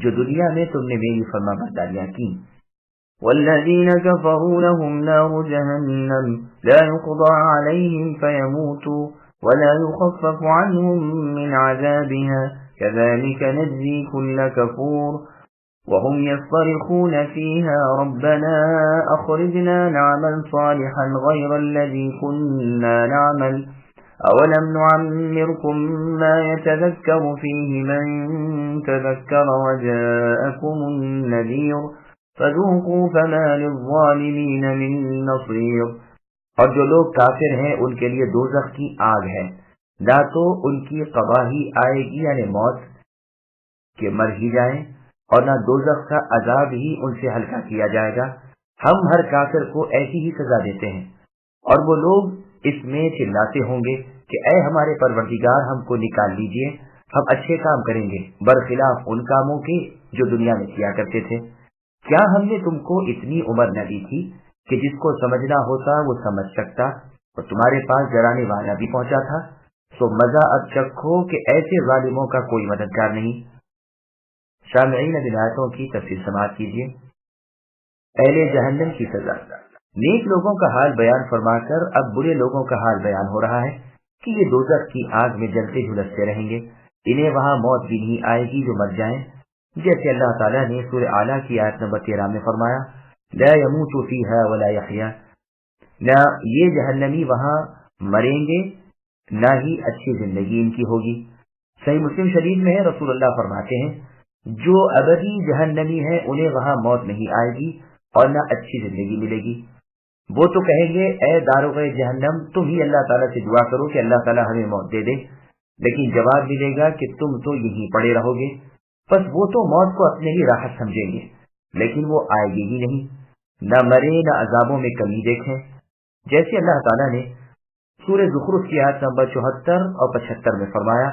جو دنیا میں تم نے میری فرما برداریاں کی۔ والذین کفروا لهم نار جہنم لا يقضى عليهم فيموتوا ولا يخفف عنهم من عذابها كذلك نجزي كل كفور وهم يصطرخون فيها ربنا أخرجنا نعمل صالحا غير الذي كنا نعمل أولم نعمركم ما يتذكر فيه من تذكر وجاءكم النذير فذوقوا فما للظالمين من نصير۔ اور جو لوگ کافر ہیں ان کے لیے دوزخ کی آگ ہے، نہ تو ان کی قباحی آئے گی یعنی موت کہ مر ہی جائیں، اور نہ دوزخ کا عذاب ہی ان سے ہلکا کیا جائے گا۔ ہم ہر کافر کو ایسی ہی سزا دیتے ہیں اور وہ لوگ اس میں چلاتے ہوں گے کہ اے ہمارے پروردگار ہم کو نکال لیجئے، ہم اچھے کام کریں گے برخلاف ان کاموں کے جو دنیا میں کیا کرتے تھے۔ کیا ہم نے تم کو اتنی عمر نہ دی تھی کہ جس کو سمجھنا ہوتا وہ سمجھ سکتا، اور تمہارے پاس ڈرانے والا بھی پہنچا تھا؟ سو مزہ اب چکھو کہ ایسے ظالموں کا کوئی مددگار نہیں۔ سامعین اب آیتوں کی تفصیل سماعت کیجیے۔ اہل جہنم کی سزا۔ نیک لوگوں کا حال بیان فرما کر اب برے لوگوں کا حال بیان ہو رہا ہے کہ یہ دوزخ کی آگ میں جلتے جھلستے رہیں گے، انہیں وہاں موت بھی نہیں آئے گی جو مر جائیں، جیسے اللہ تعالیٰ نے سورہ اعلیٰ کی آیت نمبر 13 میں فرمایا، لا يموت فیہا ولا یحیا، نہ یہ جہنمی وہاں مریں گے نہ ہی اچھی زندگی ان کی ہوگی۔ صحیح مسلم شریف میں ہے، رسول اللہ فرماتے ہیں جو ابدی جہنمی ہے انہیں وہاں موت نہیں آئے گی اور نہ اچھی زندگی ملے گی۔ وہ تو کہیں گے اے داروغ جہنم تم ہی اللہ تعالیٰ سے دعا کرو کہ اللہ تعالیٰ ہمیں موت دے دے، لیکن جواب ملے گا کہ تم تو یہیں پڑے رہو گے۔ بس وہ تو موت کو اپنے ہی راحت سمجھیں گے، لیکن وہ آئے گی ہی نہیں، نہ مرے نہ عذابوں میں کمی دیکھیں، جیسے اللہ تعالیٰ نے سورہ زخرف کی آیت نمبر 74 اور 75 میں فرمایا،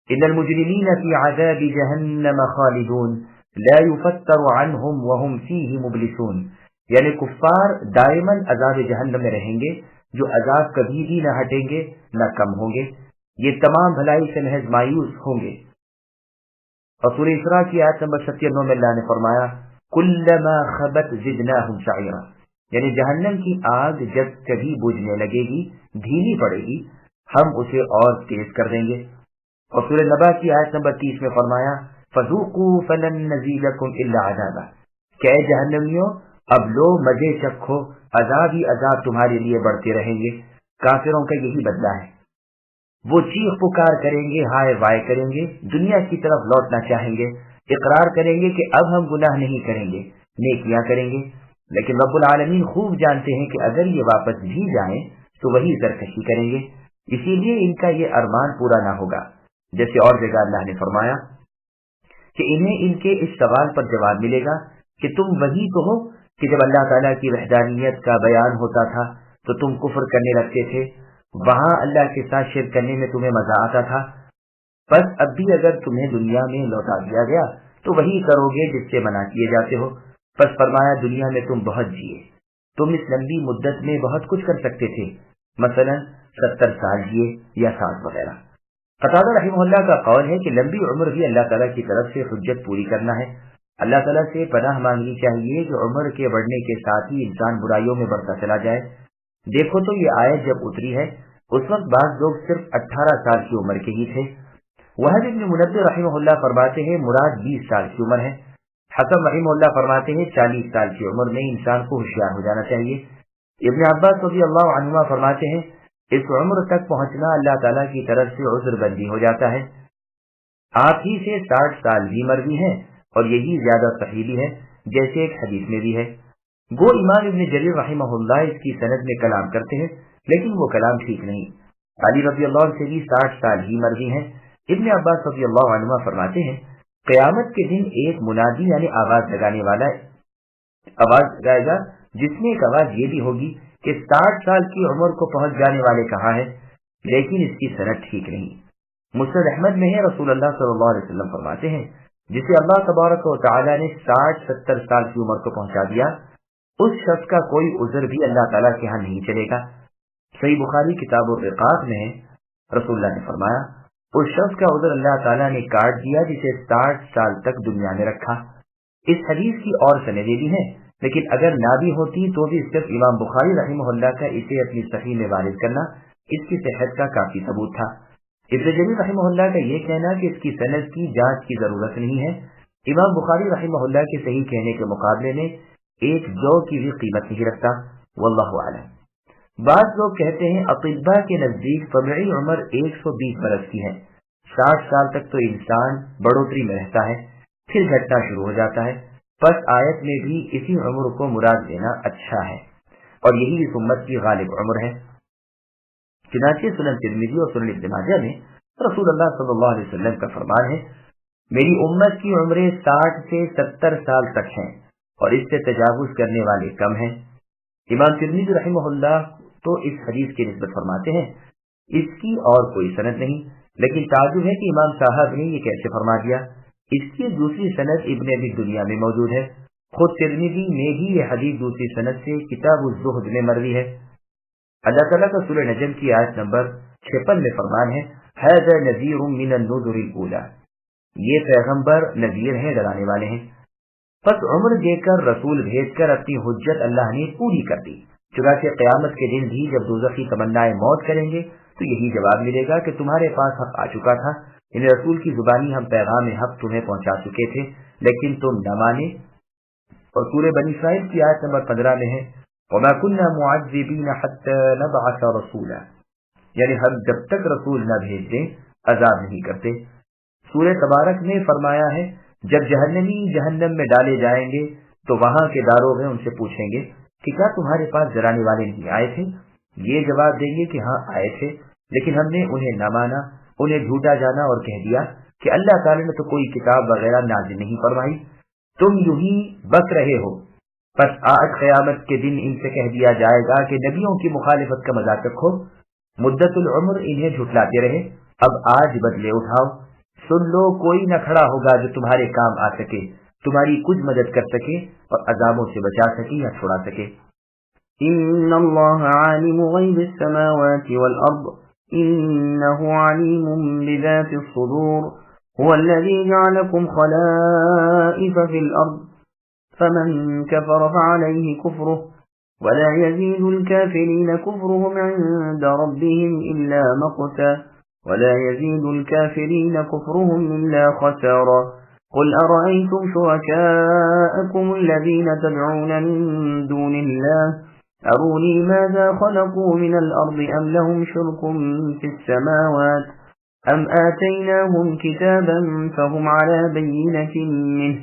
ان المجرمین فی عذاب جہنم خالدون لا یفتر عنہم وہم فیہ مبلسون، یعنی کفار دائماً عذاب جہنم میں رہیں گے، جو عذاب کبھی بھی نہ ہٹیں گے نہ کم ہوں گے، یہ تمام بھلائی سے محض مایوس ہوں گے۔ اور سورہ اسراء کی آیت نمبر 97 میں اللہ نے فرمایا، کلما خبت زدناہم سعیرا، یعنی جہنم کی آگ جب کبھی بجھنے لگے گی، دھیمی پڑے گی، ہم اسے اور تیز کر دیں گے۔ اور سورہ نبا کی آیت نمبر 30 میں فرمایا، فذوقوا فلن نزیدکم الا عذابا، کہ اے جہنمیوں اب لو مزے چکھو، عذاب ہی عذاب تمہارے لیے بڑھتے رہیں گے۔ کافروں کا یہی بدلہ ہے، وہ چیخ پکار کریں گے، ہائے وائے کریں گے، دنیا کی طرف لوٹنا چاہیں گے، اقرار کریں گے کہ اب ہم گناہ نہیں کریں گے، نیکیاں کریں گے، لیکن رب العالمین خوب جانتے ہیں کہ اگر یہ واپس بھی جائیں تو وہی سرکشی کریں گے، اسی لیے ان کا یہ ارمان پورا نہ ہوگا۔ جیسے اور جگہ اللہ نے فرمایا کہ انہیں ان کے اس سوال پر جواب ملے گا کہ تم وہی تو ہو کہ جب اللہ تعالیٰ کی وحدانیت کا بیان ہوتا تھا تو تم کفر کرنے لگتے تھے، وہاں اللہ کے ساتھ شرک کرنے میں تمہیں مزہ آتا تھا، بس اب بھی اگر تمہیں دنیا میں لوٹا دیا گیا تو وہی کرو گے جس سے منع کیے جاتے ہو۔ بس فرمایا دنیا میں تم بہت جیے، تم اس لمبی مدت میں بہت کچھ کر سکتے تھے، مثلا 70 سال جیے یا 60 وغیرہ۔ قتادہ رحمہ اللہ کا قول ہے کہ لمبی عمر بھی اللہ تعالیٰ کی طرف سے حجت پوری کرنا ہے۔ اللہ تعالیٰ سے پناہ مانگنی چاہیے کہ عمر کے بڑھنے کے ساتھ ہی انسان برائیوں میں بڑھتا چلا جائے۔ دیکھو تو یہ آیت جب اتری ہے اس وقت بعض لوگ صرف 18 سال کی عمر کے ہی تھے۔ وہب بن منبہ رحمہ اللہ فرماتے ہیں مراد 20 سال کی عمر ہے۔ حکم رحمہ اللہ فرماتے ہیں 40 سال کی عمر میں انسان کو ہوشیار ہو جانا چاہیے۔ ابن عباس رضی اللہ عنہما فرماتے ہیں اس عمر تک پہنچنا اللہ تعالیٰ کی طرف سے عذر بندی ہو جاتا ہے۔ آپ ہی سے 60 سال بھی مروی ہیں اور یہی زیادہ صحیح بھی ہے، جیسے ایک حدیث میں بھی ہے۔ گو امام ابن جریر رحمہ اللہ اس کی سند میں کلام کرتے ہیں، لیکن وہ کلام ٹھیک نہیں۔ علی رضی اللہ عنہ سے بھی 60 سال ہی مروی ہیں۔ ابن عباس رضی اللہ عنہ فرماتے ہیں قیامت کے دن ایک منادی یعنی آواز لگانے والا آواز لگائے گا جس میں ایک آواز یہ بھی ہوگی کہ 60 سال کی عمر کو پہنچ جانے والے کہاں ہیں، لیکن اس کی سند ٹھیک نہیں۔ مسند احمد میں ہے رسول اللہ صلی اللہ علیہ وسلم فرماتے ہیں جسے اللہ تبارک و تعالی نے 60-70 سال کی عمر کو پہنچا دیا اس شخص کا کوئی عذر بھی اللہ تعالیٰ کے ہاں نہیں چلے گا۔ صحیح بخاری کتاب الرقاق میں ہے رسول اللہ نے فرمایا اس شخص کا عذر اللہ تعالیٰ نے کاٹ دیا جسے 60 سال تک دنیا میں رکھا۔ اس حدیث کی اور سندیں بھی ہیں، لیکن اگر نہ بھی ہوتی تو بھی صرف امام بخاری رحمہ اللہ کا اسے اپنی صحیح میں وارد کرنا اس کی صحت کا کافی ثبوت تھا۔ ابن جریر رحمہ اللہ کا یہ کہنا کہ اس کی سند کی جانچ کی ضرورت نہیں ہے، امام بخاری رحمہ اللہ کے صحیح کہنے کے مقابلے میں ایک جو کی بھی قیمت نہیں رکھتا، واللہ اعلم۔ بعض لوگ کہتے ہیں اطباء کے نزدیک طبیعی عمر 120 برس کی ہے، 60 سال تک تو انسان بڑھوتری میں رہتا ہے، پھر گھٹنا شروع ہو جاتا ہے، پس آیت میں بھی اسی عمر کو مراد دینا اچھا ہے، اور یہی اس امت کی غالب عمر ہے۔ چنانچہ سنن ترمذی اور سنن ابن ماجہ میں رسول اللہ صلی اللہ علیہ وسلم کا فرمان ہے میری امت کی عمریں 60 سے 70 سال تک ہیں اور اس سے تجاوز کرنے والے کم ہیں۔ امام ترمذی رحمہ اللہ تو اس حدیث کی نسبت فرماتے ہیں اس کی اور کوئی سند نہیں، لیکن تعجب ہے کہ امام صاحب نے یہ کیسے فرما دیا۔ اس کی دوسری سند ابن ابی دنیا میں موجود ہے، خود ترمذی میں بھی یہ حدیث دوسری سند سے کتاب الزہد میں مروی ہے۔ اللہ تعالیٰ کا سورہ نجم کی آیت نمبر 56 میں فرمان ہے، ھذا نذیر من النذر الاولی، یہ پیغمبر نذیر ہیں، ڈرانے والے ہیں۔ پس عمر دے کر رسول بھیج کر اپنی حجت اللہ نے پوری کر دی، چنانچہ قیامت کے دن بھی جب دوزخی تمنائے موت کریں گے تو یہی جواب ملے گا کہ تمہارے پاس حق آ چکا تھا، ان رسول کی زبانی ہم پیغام حق تمہیں پہنچا چکے تھے لیکن تم نہ مانے۔ اور سورہ بنی اسرائیل کی آیت نمبر 15 میں ہے، وَمَا كُنَّا مُعَذِّبِينَ حَتَّى نَبْعَثَ رَسُولًا، یعنی ہم جب تک رسول نہ بھیج دیں عذاب نہیں کرتے۔ سورہ تبارک میں فرمایا ہے، جب جہنمی جہنم میں ڈالے جائیں گے تو وہاں کے داروغ ان سے پوچھیں گے کہ کیا تمہارے پاس ڈرانے والے نہیں آئے تھے؟ یہ جواب دیں گے کہ ہاں آئے تھے، لیکن ہم نے انہیں نہ مانا، انہیں جھوٹا جانا اور کہہ دیا کہ اللہ تعالی نے تو کوئی کتاب وغیرہ نازل نہیں فرمائی، تم یوں ہی بک رہے ہو۔ پس آج قیامت کے دن ان سے کہہ دیا جائے گا کہ نبیوں کی مخالفت کا مذاق رکھو، مدت العمر انہیں جھٹلاتے رہے، اب آج بدلے اٹھاؤ، سن لو کوئی نہ کھڑا ہوگا جو تمہارے کام آ سکے، تمہاری کچھ مدد کر سکے اور عذابوں سے بچا سکے یا چھڑا سکے۔ ان اللہ عالم غیب السماوات والارض انه علیم بذات الصدور هو الذي جعلكم خلائف في الارض فمن كفر فعليه كفره ولا يزيد الكافرين كفرهم عند ربهم إلا مقتا ولا يزيد الكافرين كفرهم إلا خسارا قل أرأيتم شركاءكم الذين تدعون من دون الله أروني ماذا خلقوا من الأرض أم لهم شرك في السماوات أم آتيناهم كتابا فهم على بينة منه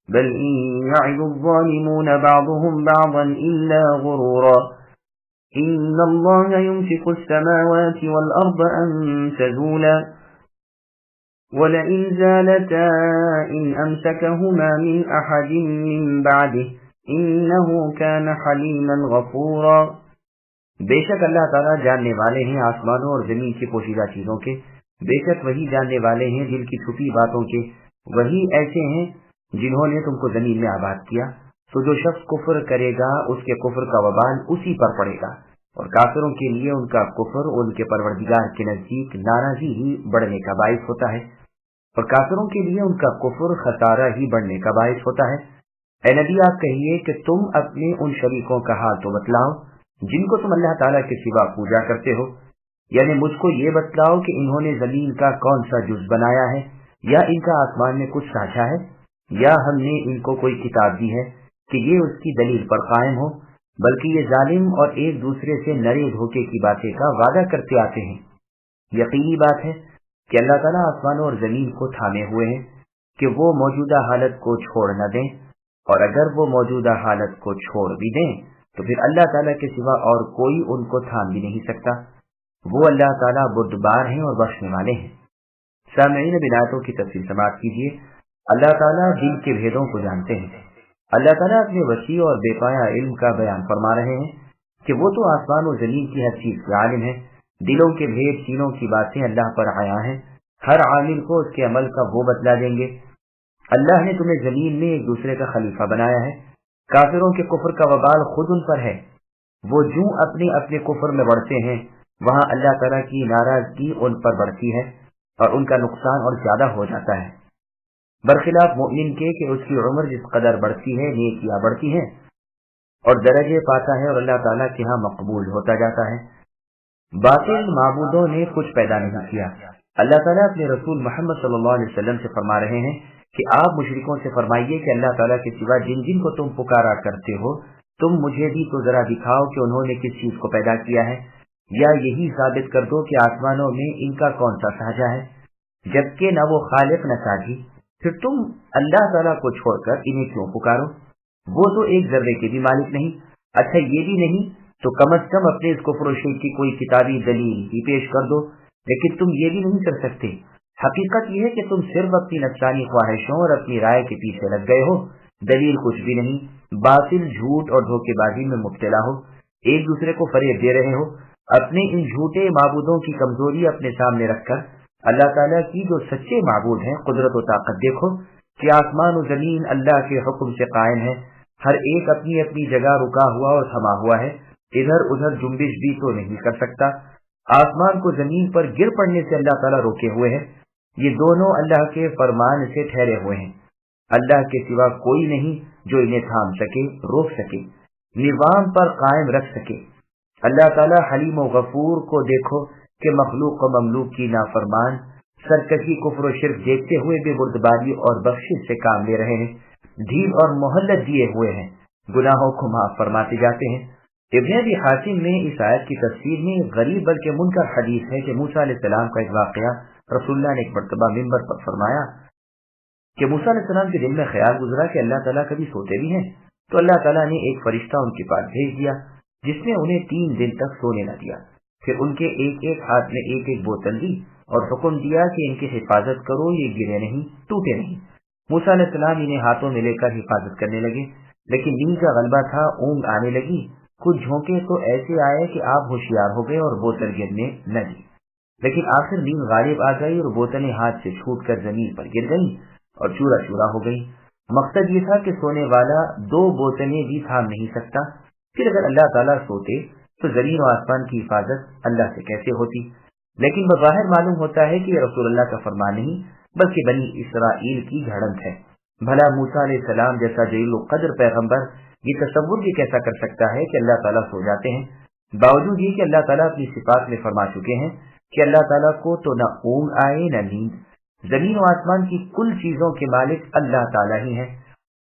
بل إن يعد الظالمون بعضهم بعضا إلا غرورا إن الله يمسك السماوات والأرض أن تزولا ولئن زالتا إن أمسكهما من أحد من بعده إنه كان حليما غفورا۔ بے شک اللہ تعالیٰ جاننے والے ہیں آسمانوں اور زمین کی پوشیدہ چیزوں کے، بے شک وہی جاننے والے ہیں دل کی چھپی باتوں کے، وہی ایسے ہیں جنہوں نے تم کو زمین میں آباد کیا۔ تو جو شخص کفر کرے گا اس کے کفر کا وبال اسی پر پڑے گا، اور کافروں کے لیے ان کا کفر ان کے پروردگار کے نزدیک ناراضی ہی بڑھنے کا باعث ہوتا ہے، اور کافروں کے لیے ان کا کفر خسارہ ہی بڑھنے کا باعث ہوتا ہے۔ اے نبی آپ کہیے کہ تم اپنے ان شریکوں کا حال تو بتلاؤ جن کو تم اللہ تعالیٰ کے سوا پوجا کرتے ہو، یعنی مجھ کو یہ بتلاؤ کہ انہوں نے زمین کا کون سا جز بنایا ہے، یا ان کا آسمان میں کچھ سانچا ہے، یا ہم نے ان کو کوئی کتاب دی ہے کہ یہ اس کی دلیل پر قائم ہو، بلکہ یہ ظالم اور ایک دوسرے سے نرے دھوکے کی باتیں کا وعدہ کرتے آتے ہیں۔ یقینی بات ہے کہ اللہ تعالیٰ آسمانوں اور زمین کو تھامے ہوئے ہیں کہ وہ موجودہ حالت کو چھوڑ نہ دیں، اور اگر وہ موجودہ حالت کو چھوڑ بھی دیں تو پھر اللہ تعالیٰ کے سوا اور کوئی ان کو تھام بھی نہیں سکتا۔ وہ اللہ تعالیٰ بردبار ہیں اور بخشنے والے ہیں۔ سامعین اب آیتوں کی تفصیل سماعت کیجیے۔ اللہ تعالیٰ دل کے بھیدوں کو جانتے ہیں۔ اللہ تعالیٰ اپنے وسیع اور بے پایا علم کا بیان فرما رہے ہیں کہ وہ تو آسمان و زمین کی ہر چیز کا عالم ہے، دلوں کے بھید سینوں کی باتیں اللہ پر عیاں ہیں، ہر عامل کو اس کے عمل کا وہ بدلا دیں گے۔ اللہ نے تمہیں زمین میں ایک دوسرے کا خلیفہ بنایا ہے، کافروں کے کفر کا وبال خود ان پر ہے، وہ جو اپنے اپنے کفر میں بڑھتے ہیں وہاں اللہ تعالیٰ کی ناراضگی ان پر بڑھتی ہے اور ان کا نقصان اور زیادہ ہو جاتا ہے، برخلاف مومن کے کہ اس کی عمر جس قدر بڑھتی ہے نیکیاں بڑھتی ہیں اور درجے پاتا ہے اور اللہ تعالیٰ کے ہاں مقبول ہوتا جاتا ہے۔ باطل معبودوں نے کچھ پیدا نہیں کیا۔ اللہ تعالیٰ اپنے رسول محمد صلی اللہ علیہ وسلم سے فرما رہے ہیں کہ آپ مشرکوں سے فرمائیے کہ اللہ تعالیٰ کے سوا جن جن کو تم پکارا کرتے ہو تم مجھے بھی تو ذرا دکھاؤ کہ انہوں نے کس چیز کو پیدا کیا ہے، یا یہی ثابت کر دو کہ آسمانوں میں ان کا کون سا سانچہ ہے، جبکہ نہ وہ خالق نہ ساجی، پھر تم اللہ تعالیٰ کو چھوڑ کر انہیں کیوں پکارو؟ وہ تو ایک ذرے کے بھی مالک نہیں۔ اچھا یہ بھی نہیں تو کم از کم اپنے اس کفر و شرک کی کوئی کتابی دلیل ہی پیش کر دو، لیکن تم یہ بھی نہیں کر سکتے۔ حقیقت یہ ہے کہ تم صرف اپنی نفسانی خواہشوں اور اپنی رائے کے پیچھے لگ گئے ہو، دلیل کچھ بھی نہیں، باطل جھوٹ اور دھوکے بازی میں مبتلا ہو، ایک دوسرے کو فریب دے رہے ہو، اپنے ان جھوٹے معبودوں کی کمزوری اپنے سامنے رکھ کر اللہ تعالیٰ کی جو سچے معبود ہیں قدرت و طاقت دیکھو کہ آسمان و زمین اللہ کے حکم سے قائم ہے، ہر ایک اپنی اپنی جگہ رکا ہوا اور تھما ہوا ہے، ادھر ادھر جنبش بھی تو نہیں کر سکتا۔ آسمان کو زمین پر گر پڑنے سے اللہ تعالیٰ روکے ہوئے ہیں، یہ دونوں اللہ کے فرمان سے ٹھہرے ہوئے ہیں۔ اللہ کے سوا کوئی نہیں جو انہیں تھام سکے، روک سکے، نظام پر قائم رکھ سکے۔ اللہ تعالیٰ حلیم و غفور کو دیکھو کہ مخلوق و مملوک کی نافرمان سرکشی کفر و شرک دیکھتے ہوئے بھی بردباری اور بخشش سے کام لے رہے ہیں، ڈھیل اور مہلت دیے ہوئے ہیں، گناہوں کو معاف فرماتے جاتے ہیں۔ ابن ابی حاتم میں اس آیت کی تفسیر میں غریب بلکہ منکر حدیث ہے کہ موسیٰ علیہ السلام کا ایک واقعہ رسول اللہ نے ایک مرتبہ ممبر پر فرمایا کہ موسیٰ علیہ السلام کے دل میں خیال گزرا کہ اللہ تعالیٰ کبھی سوتے بھی ہیں، تو اللہ تعالیٰ نے ایک فرشتہ ان کے پاس بھیج دیا جس نے انہیں 3 دن تک سونے نہ دیا، پھر ان کے ایک ایک ہاتھ میں ایک ایک بوتل دی اور حکم دیا کہ ان کی حفاظت کرو، یہ گرے نہیں، ٹوٹے نہیں۔ موسیٰ علیہ السلام انہیں ہاتھوں میں لے کر حفاظت کرنے لگے، لیکن نیند کا غلبہ تھا، اونگ آنے لگی، کچھ جھونکے تو ایسے آئے کہ آپ ہوشیار ہو گئے اور بوتل گرنے نہ دی، لیکن آخر نیند غالب آ گئی اور بوتلیں ہاتھ سے چھوٹ کر زمین پر گر گئیں اور چورا چورا ہو گئی۔ مقصد یہ تھا کہ سونے والا 2 بوتلیں بھی تھام نہیں سکتا، پھر اگر اللہ تعالیٰ سوتے تو زمین و آسمان کی حفاظت اللہ سے کیسے ہوتی؟ لیکن بظاہر معلوم ہوتا ہے کہ یہ رسول اللہ کا فرمان نہیں بلکہ بنی اسرائیل کی جھڑنت ہے۔ بھلا موسیٰ علیہ السلام جیسا جلیل القدر پیغمبر یہ تصور بھی کیسا کر سکتا ہے کہ اللہ تعالیٰ سو جاتے ہیں، باوجود یہ کہ اللہ تعالیٰ اپنی صفات میں فرما چکے ہیں کہ اللہ تعالیٰ کو تو نہ اونگ آئے نہ نیند، زمین و آسمان کی کل چیزوں کے مالک اللہ تعالیٰ ہی ہیں۔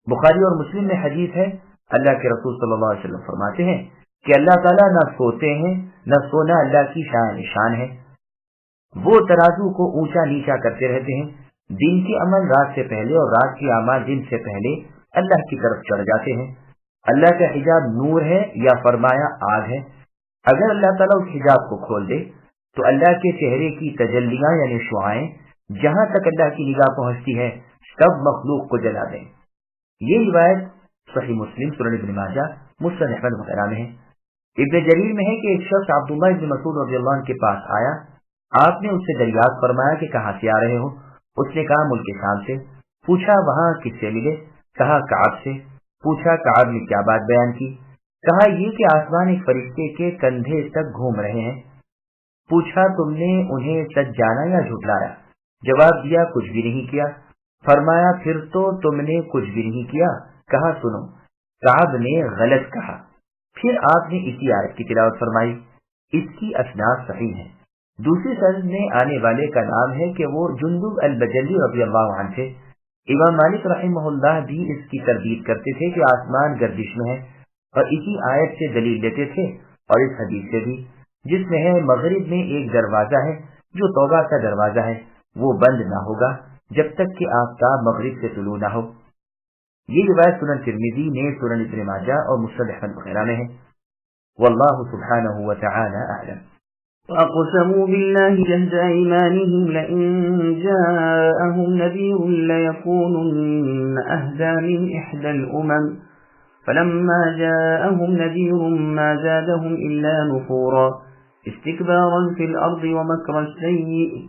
بخاری اور مسلم میں حدیث ہے، اللہ کے رسول صلی اللہ علیہ وسلم فرماتے ہیں کہ اللہ تعالیٰ نہ سوتے ہیں، نہ سونا اللہ کی شان ہے، وہ ترازو کو اونچا نیچا کرتے رہتے ہیں، دن کے عمل رات سے پہلے اور رات کے اعمال دن سے پہلے اللہ کی طرف چڑھ جاتے ہیں۔ اللہ کا حجاب نور ہے یا فرمایا آگ ہے، اگر اللہ تعالیٰ اس حجاب کو کھول دے تو اللہ کے چہرے کی تجلیاں یعنی شعائیں جہاں تک اللہ کی نگاہ پہنچتی ہے سب مخلوق کو جلا دیں۔ یہ روایت صحیح مسلم، سنن ابن ماجہ، مسند احمد وغیرہ میں ہے۔ ابن جریر میں ہے کہ ایک شخص عبداللہ ابن مسعود رضی اللہ عنہ کے پاس آیا، آپ نے اس سے دریافت فرمایا کہ کہاں سے آ رہے ہو؟ اس نے کہا ملک شام سے۔ پوچھا وہاں کس سے ملے؟ کہا کعب سے۔ پوچھا کعب نے کیا بات بیان کی؟ کہا یہ کہ آسمان ایک فرشتے کے کندھے تک گھوم رہے ہیں۔ پوچھا تم نے انہیں سچ جانا یا جھٹلایا؟ جواب دیا کچھ بھی نہیں کیا۔ فرمایا پھر تو تم نے کچھ بھی نہیں کیا؟ کہا سنو، کعب نے غلط کہا۔ پھر آپ نے اسی آیت کی تلاوت فرمائی، اس کی اسناد صحیح ہیں۔ دوسری سند میں آنے والے کا نام ہے کہ وہ جندب البجلی رضی اللہ عنہ تھے۔ امام مالک رحمہ اللہ بھی اس کی تردید کرتے تھے کہ آسمان گردش میں ہے، اور اسی آیت سے دلیل دیتے تھے، اور اس حدیث سے بھی جس میں ہے مغرب میں ایک دروازہ ہے جو توبہ کا دروازہ ہے، وہ بند نہ ہوگا جب تک کہ آفتاب مغرب سے طلوع نہ ہو۔ یہ روایت سنن ترمذی میں، سنن ابن ماجہ اور مسند احمد وغیرہ میں ہے۔ واللہ سبحانہ وتعالی اعلم۔ وَأَقْسَمُوا بِاللَّهِ جَهْدَ أَيْمَانِهِمْ لَئِن جَاءَهُمْ نَذِيرٌ لَّيَكُونُنَّ أَهْدَىٰ مِنْ إِحْدَى الْأُمَمِ فَلَمَّا جَاءَهُمْ نَذِيرٌ مَّا زَادَهُمْ إِلَّا نُفُورًا اسْتِكْبَارًا فِي الْأَرْضِ وَمَكْرَ السَّيِّئِ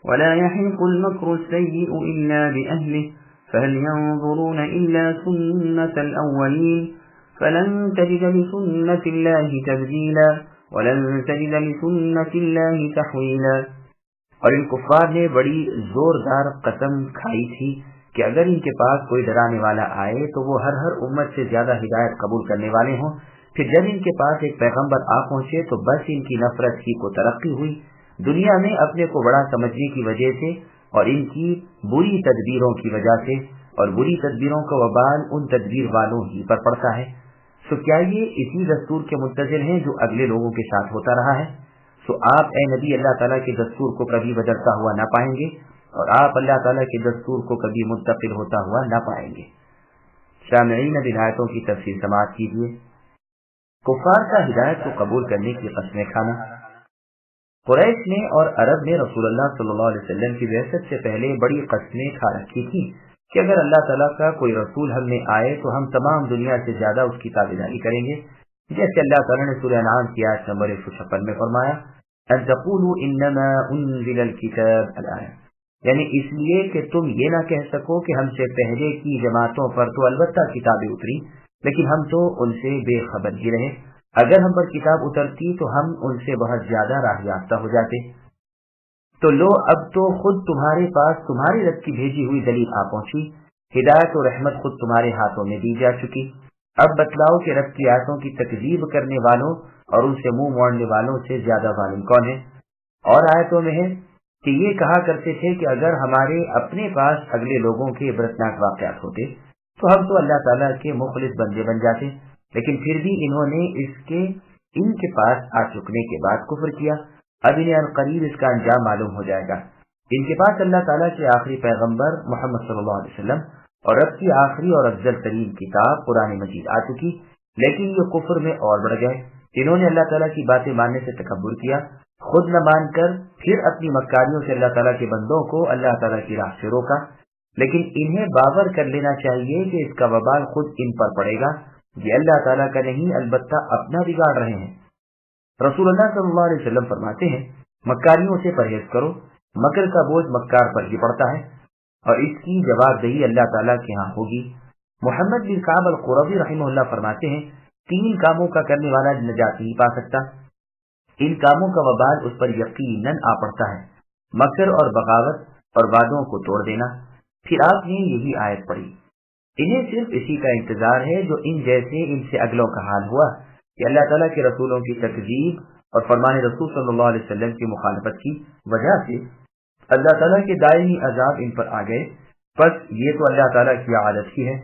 وَلَا يَحِيقُ الْمَكْرُ السَّيِّئُ إِلَّا بِأَهْلِهِ فَهَلْ يَنظُرُونَ إِلَّا سُنَّةَ الْأَوَّلِينَ فَلَن تَجِدَ لِسُنَّةِ اللَّهِ تَبْدِيلًا وَلَن تَجِدَ لِسُنَّةِ اللَّهِ تَحْوِيلًا۔ اور ان کفار نے بڑی زوردار قسم کھائی تھی کہ اگر ان کے پاس کوئی ڈرانے والا آئے تو وہ ہر امت سے زیادہ ہدایت قبول کرنے والے ہوں، پھر جب ان کے پاس ایک پیغمبر آ پہنچے تو بس ان کی نفرت ہی کو ترقی ہوئی، دنیا میں اپنے کو بڑا سمجھنے کی وجہ سے اور ان کی بری تدبیروں کی وجہ سے، اور بری تدبیروں کا وبال ان تدبیر والوں ہی پر پڑتا ہے۔ سو کیا یہ اسی دستور کے منتظر ہیں جو اگلے لوگوں کے ساتھ ہوتا رہا ہے؟ سو آپ اے نبی اللہ تعالیٰ کے دستور کو کبھی بدلتا ہوا نہ پائیں گے، اور آپ اللہ تعالیٰ کے دستور کو کبھی منتقل ہوتا ہوا نہ پائیں گے۔ سامعین اب ہدایتوں کی تفصیل سماعت کیجیے۔ کفار کا ہدایت کو قبول کرنے کی قسمیں کھانا۔ قریش نے اور عرب نے رسول اللہ صلی اللہ علیہ وسلم کی بعثت سے پہلے بڑی قسمیں کھا رکھی تھی کہ اگر اللہ تعالیٰ کا کوئی رسول ہم میں آئے تو ہم تمام دنیا سے زیادہ اس کی تابعداری کریں گے، جیسے اللہ تعالیٰ نے سورہ انعام کی آیت نمبر 156 میں فرمایا ان تقولوا انما انزل الکتاب الآیہ، یعنی اس لیے کہ تم یہ نہ کہہ سکو کہ ہم سے پہلے کی جماعتوں پر تو البتہ کتابیں اتری لیکن ہم تو ان سے بے خبر ہی رہے، اگر ہم پر کتاب اترتی تو ہم ان سے بہت زیادہ راہ یافتہ ہو جاتے۔ تو لو اب تو خود تمہارے پاس تمہاری رب کی بھیجی ہوئی دلیل آ پہنچی، ہدایت و رحمت خود تمہارے ہاتھوں میں دی جا چکی، اب بتلاؤ کہ رب کی آیتوں کی تکذیب کرنے والوں اور ان سے منہ موڑنے والوں سے زیادہ ظالم کون ہے؟ اور آیتوں میں ہے کہ یہ کہا کرتے تھے کہ اگر ہمارے اپنے پاس اگلے لوگوں کے عبرتناک واقعات ہوتے تو ہم تو اللہ تعالیٰ کے مخلص بندے بن جاتے، لیکن پھر بھی انہوں نے ان کے پاس آ چکنے کے بعد کفر کیا، اب انہیں عنقریب اس کا انجام معلوم ہو جائے گا۔ ان کے پاس اللہ تعالیٰ کے آخری پیغمبر محمد صلی اللہ علیہ وسلم اور رب کی آخری اور افضل ترین کتاب قرآن مجید آ چکی، لیکن یہ کفر میں اور بڑھ گئے۔ انہوں نے اللہ تعالیٰ کی باتیں ماننے سے تکبر کیا، خود نہ مان کر پھر اپنی مکاریوں سے اللہ تعالیٰ کے بندوں کو اللہ تعالیٰ کی راہ سے روکا، لیکن انہیں باور کر لینا چاہیے کہ اس کا وبال خود ان پر پڑے گا، یہ اللہ تعالیٰ کا نہیں البتہ اپنا بگاڑ رہے ہیں۔ رسول اللہ صلی اللہ علیہ وسلم فرماتے ہیں مکاریوں سے پرہیز کرو، مکر کا بوجھ مکار پر ہی پڑتا ہے اور اس کی جواب دہی اللہ تعالیٰ کے ہاں ہوگی۔ محمد بن کعب القرظی رحمہ اللہ فرماتے ہیں 3 کاموں کا کرنے والا نجات نہیں پا سکتا، ان کاموں کا وبال اس پر یقیناً آ پڑتا ہے، مکر اور بغاوت اور وعدوں کو توڑ دینا۔ پھر آپ نے یہی آیت پڑھی، انہیں صرف اسی کا انتظار ہے جو ان جیسے ان سے اگلوں کا حال ہوا کہ اللہ تعالیٰ کے رسولوں کی تکذیب اور فرمان رسول صلی اللہ علیہ وسلم کی مخالفت کی وجہ سے اللہ تعالیٰ کے دائمی عذاب ان پر آ گئے، بس یہ تو اللہ تعالیٰ کی عادت ہی ہے،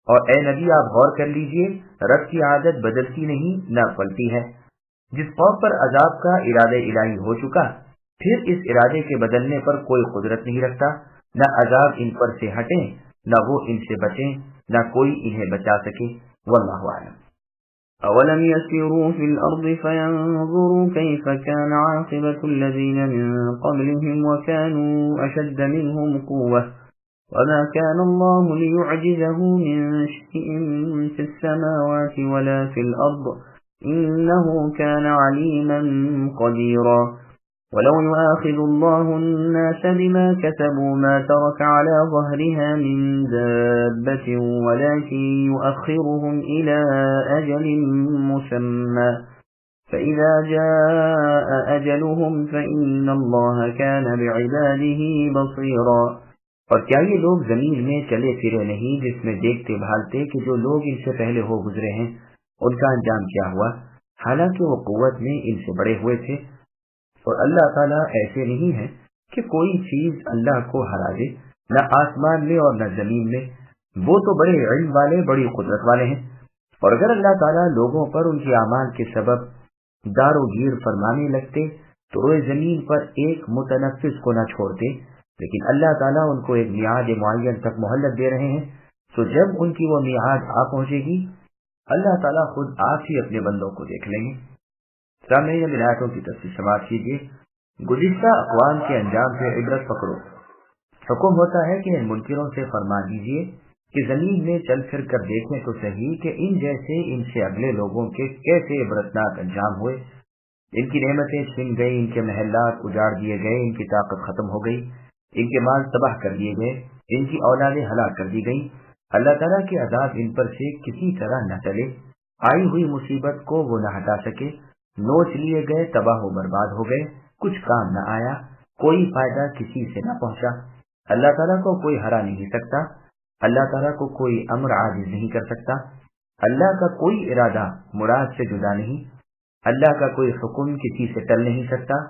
اور اے نبی آپ غور کر لیجئے رب کی عادت بدلتی نہیں نہ پلتی ہے، جس قوم پر عذاب کا ارادہ الہی ہو چکا پھر اس ارادے کے بدلنے پر کوئی قدرت نہیں رکھتا، نہ عذاب ان پر سے ہٹیں نہ وہ ان سے بچیں، نہ کوئی انہیں بچا سکے۔ واللہ اعلم۔ أولم يسيروا في الأرض فينظروا كيف كان عاقبة الذين من قبلهم وكانوا أشد منهم قوة وما كان الله ليعجزه من شيء في السماوات ولا في الأرض إنه كان عليما قديرا ولو يؤاخذ الله الناس بما كسبوا ما ترك على ظهرها من دابة ولكن يؤخرهم إلى أجل مسمى فإذا جاء أجلهم فإن الله كان بعباده بصيرا۔ اور کیا یہ لوگ زمین میں چلے پھرے نہیں جس میں دیکھتے بھالتے کہ جو لوگ ان سے پہلے ہو گزرے ہیں ان کا انجام کیا ہوا، حالانکہ وہ قوت میں ان سے بڑے ہوئے تھے۔ اور اللہ تعالیٰ ایسے نہیں ہے کہ کوئی چیز اللہ کو ہرا دے، نہ آسمان میں اور نہ زمین میں، وہ تو بڑے علم والے بڑی قدرت والے ہیں۔ اور اگر اللہ تعالیٰ لوگوں پر ان کے اعمال کے سبب دار و گیر فرمانے لگتے تو روئے زمین پر ایک متنفس کو نہ چھوڑتے، لیکن اللہ تعالیٰ ان کو ایک میعاد معین تک مہلت دے رہے ہیں، تو جب ان کی وہ میعاد آ پہنچے گی اللہ تعالیٰ خود آپ ہی اپنے بندوں کو دیکھ لیں گے۔ سامنے ان آیتوں کی تفصیل سماعت کیجیے۔ گزشتہ اقوام کے انجام سے عبرت پکڑو۔ حکم ہوتا ہے کہ ان منکروں سے فرما دیجیے کہ زمین میں چل پھر کر دیکھیں تو صحیح کہ ان جیسے ان سے اگلے لوگوں کے کیسے عبرتناک انجام ہوئے۔ ان کی نعمتیں چھن گئی، ان کے محلات اجاڑ دیے گئے، ان کی طاقت ختم ہو گئی، ان کے مال تباہ کر دیے گئے، ان کی اولادیں ہلاک کر دی گئی۔ اللہ تعالیٰ کے عذاب ان پر سے کسی طرح نہ ٹلے، آئی ہوئی مصیبت کو وہ نہ ہٹا سکے، نوچ لیے گئے، تباہ و برباد ہو گئے، کچھ کام نہ آیا، کوئی فائدہ کسی سے نہ پہنچا۔ اللہ تعالیٰ کو کوئی ہرا نہیں سکتا، اللہ تعالیٰ کو کوئی امر عاجز نہیں کر سکتا، اللہ کا کوئی ارادہ مراد سے جدا نہیں، اللہ کا کوئی حکم کسی سے ٹل نہیں سکتا۔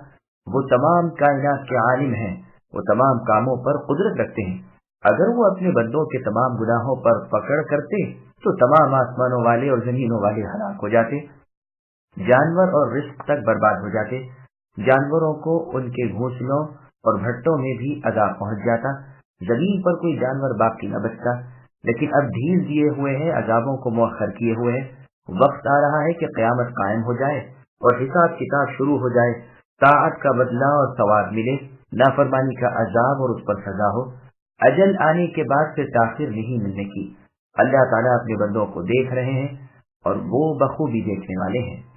وہ تمام کائنات کے عالم ہیں، وہ تمام کاموں پر قدرت رکھتے ہیں۔ اگر وہ اپنے بندوں کے تمام گناہوں پر پکڑ کرتے تو تمام آسمانوں والے اور زمینوں والے ہلاک ہو جاتے، جانور اور رزق تک برباد ہو جاتے، جانوروں کو ان کے گھونسلوں اور بھٹوں میں بھی عذاب پہنچ جاتا، زمین پر کوئی جانور باقی نہ بچتا۔ لیکن اب ڈھیل دیے ہوئے ہیں، عذابوں کو مؤخر کیے ہوئے ہیں، وقت آ رہا ہے کہ قیامت قائم ہو جائے اور حساب کتاب شروع ہو جائے، طاعت کا بدلہ اور ثواب ملے، نافرمانی کا عذاب اور اس پر سزا ہو۔ اجل آنے کے بعد پھر تاخیر نہیں ملنے کی۔ اللہ تعالیٰ اپنے بندوں کو دیکھ رہے ہیں، اور وہ بخوبی دیکھنے والے ہیں۔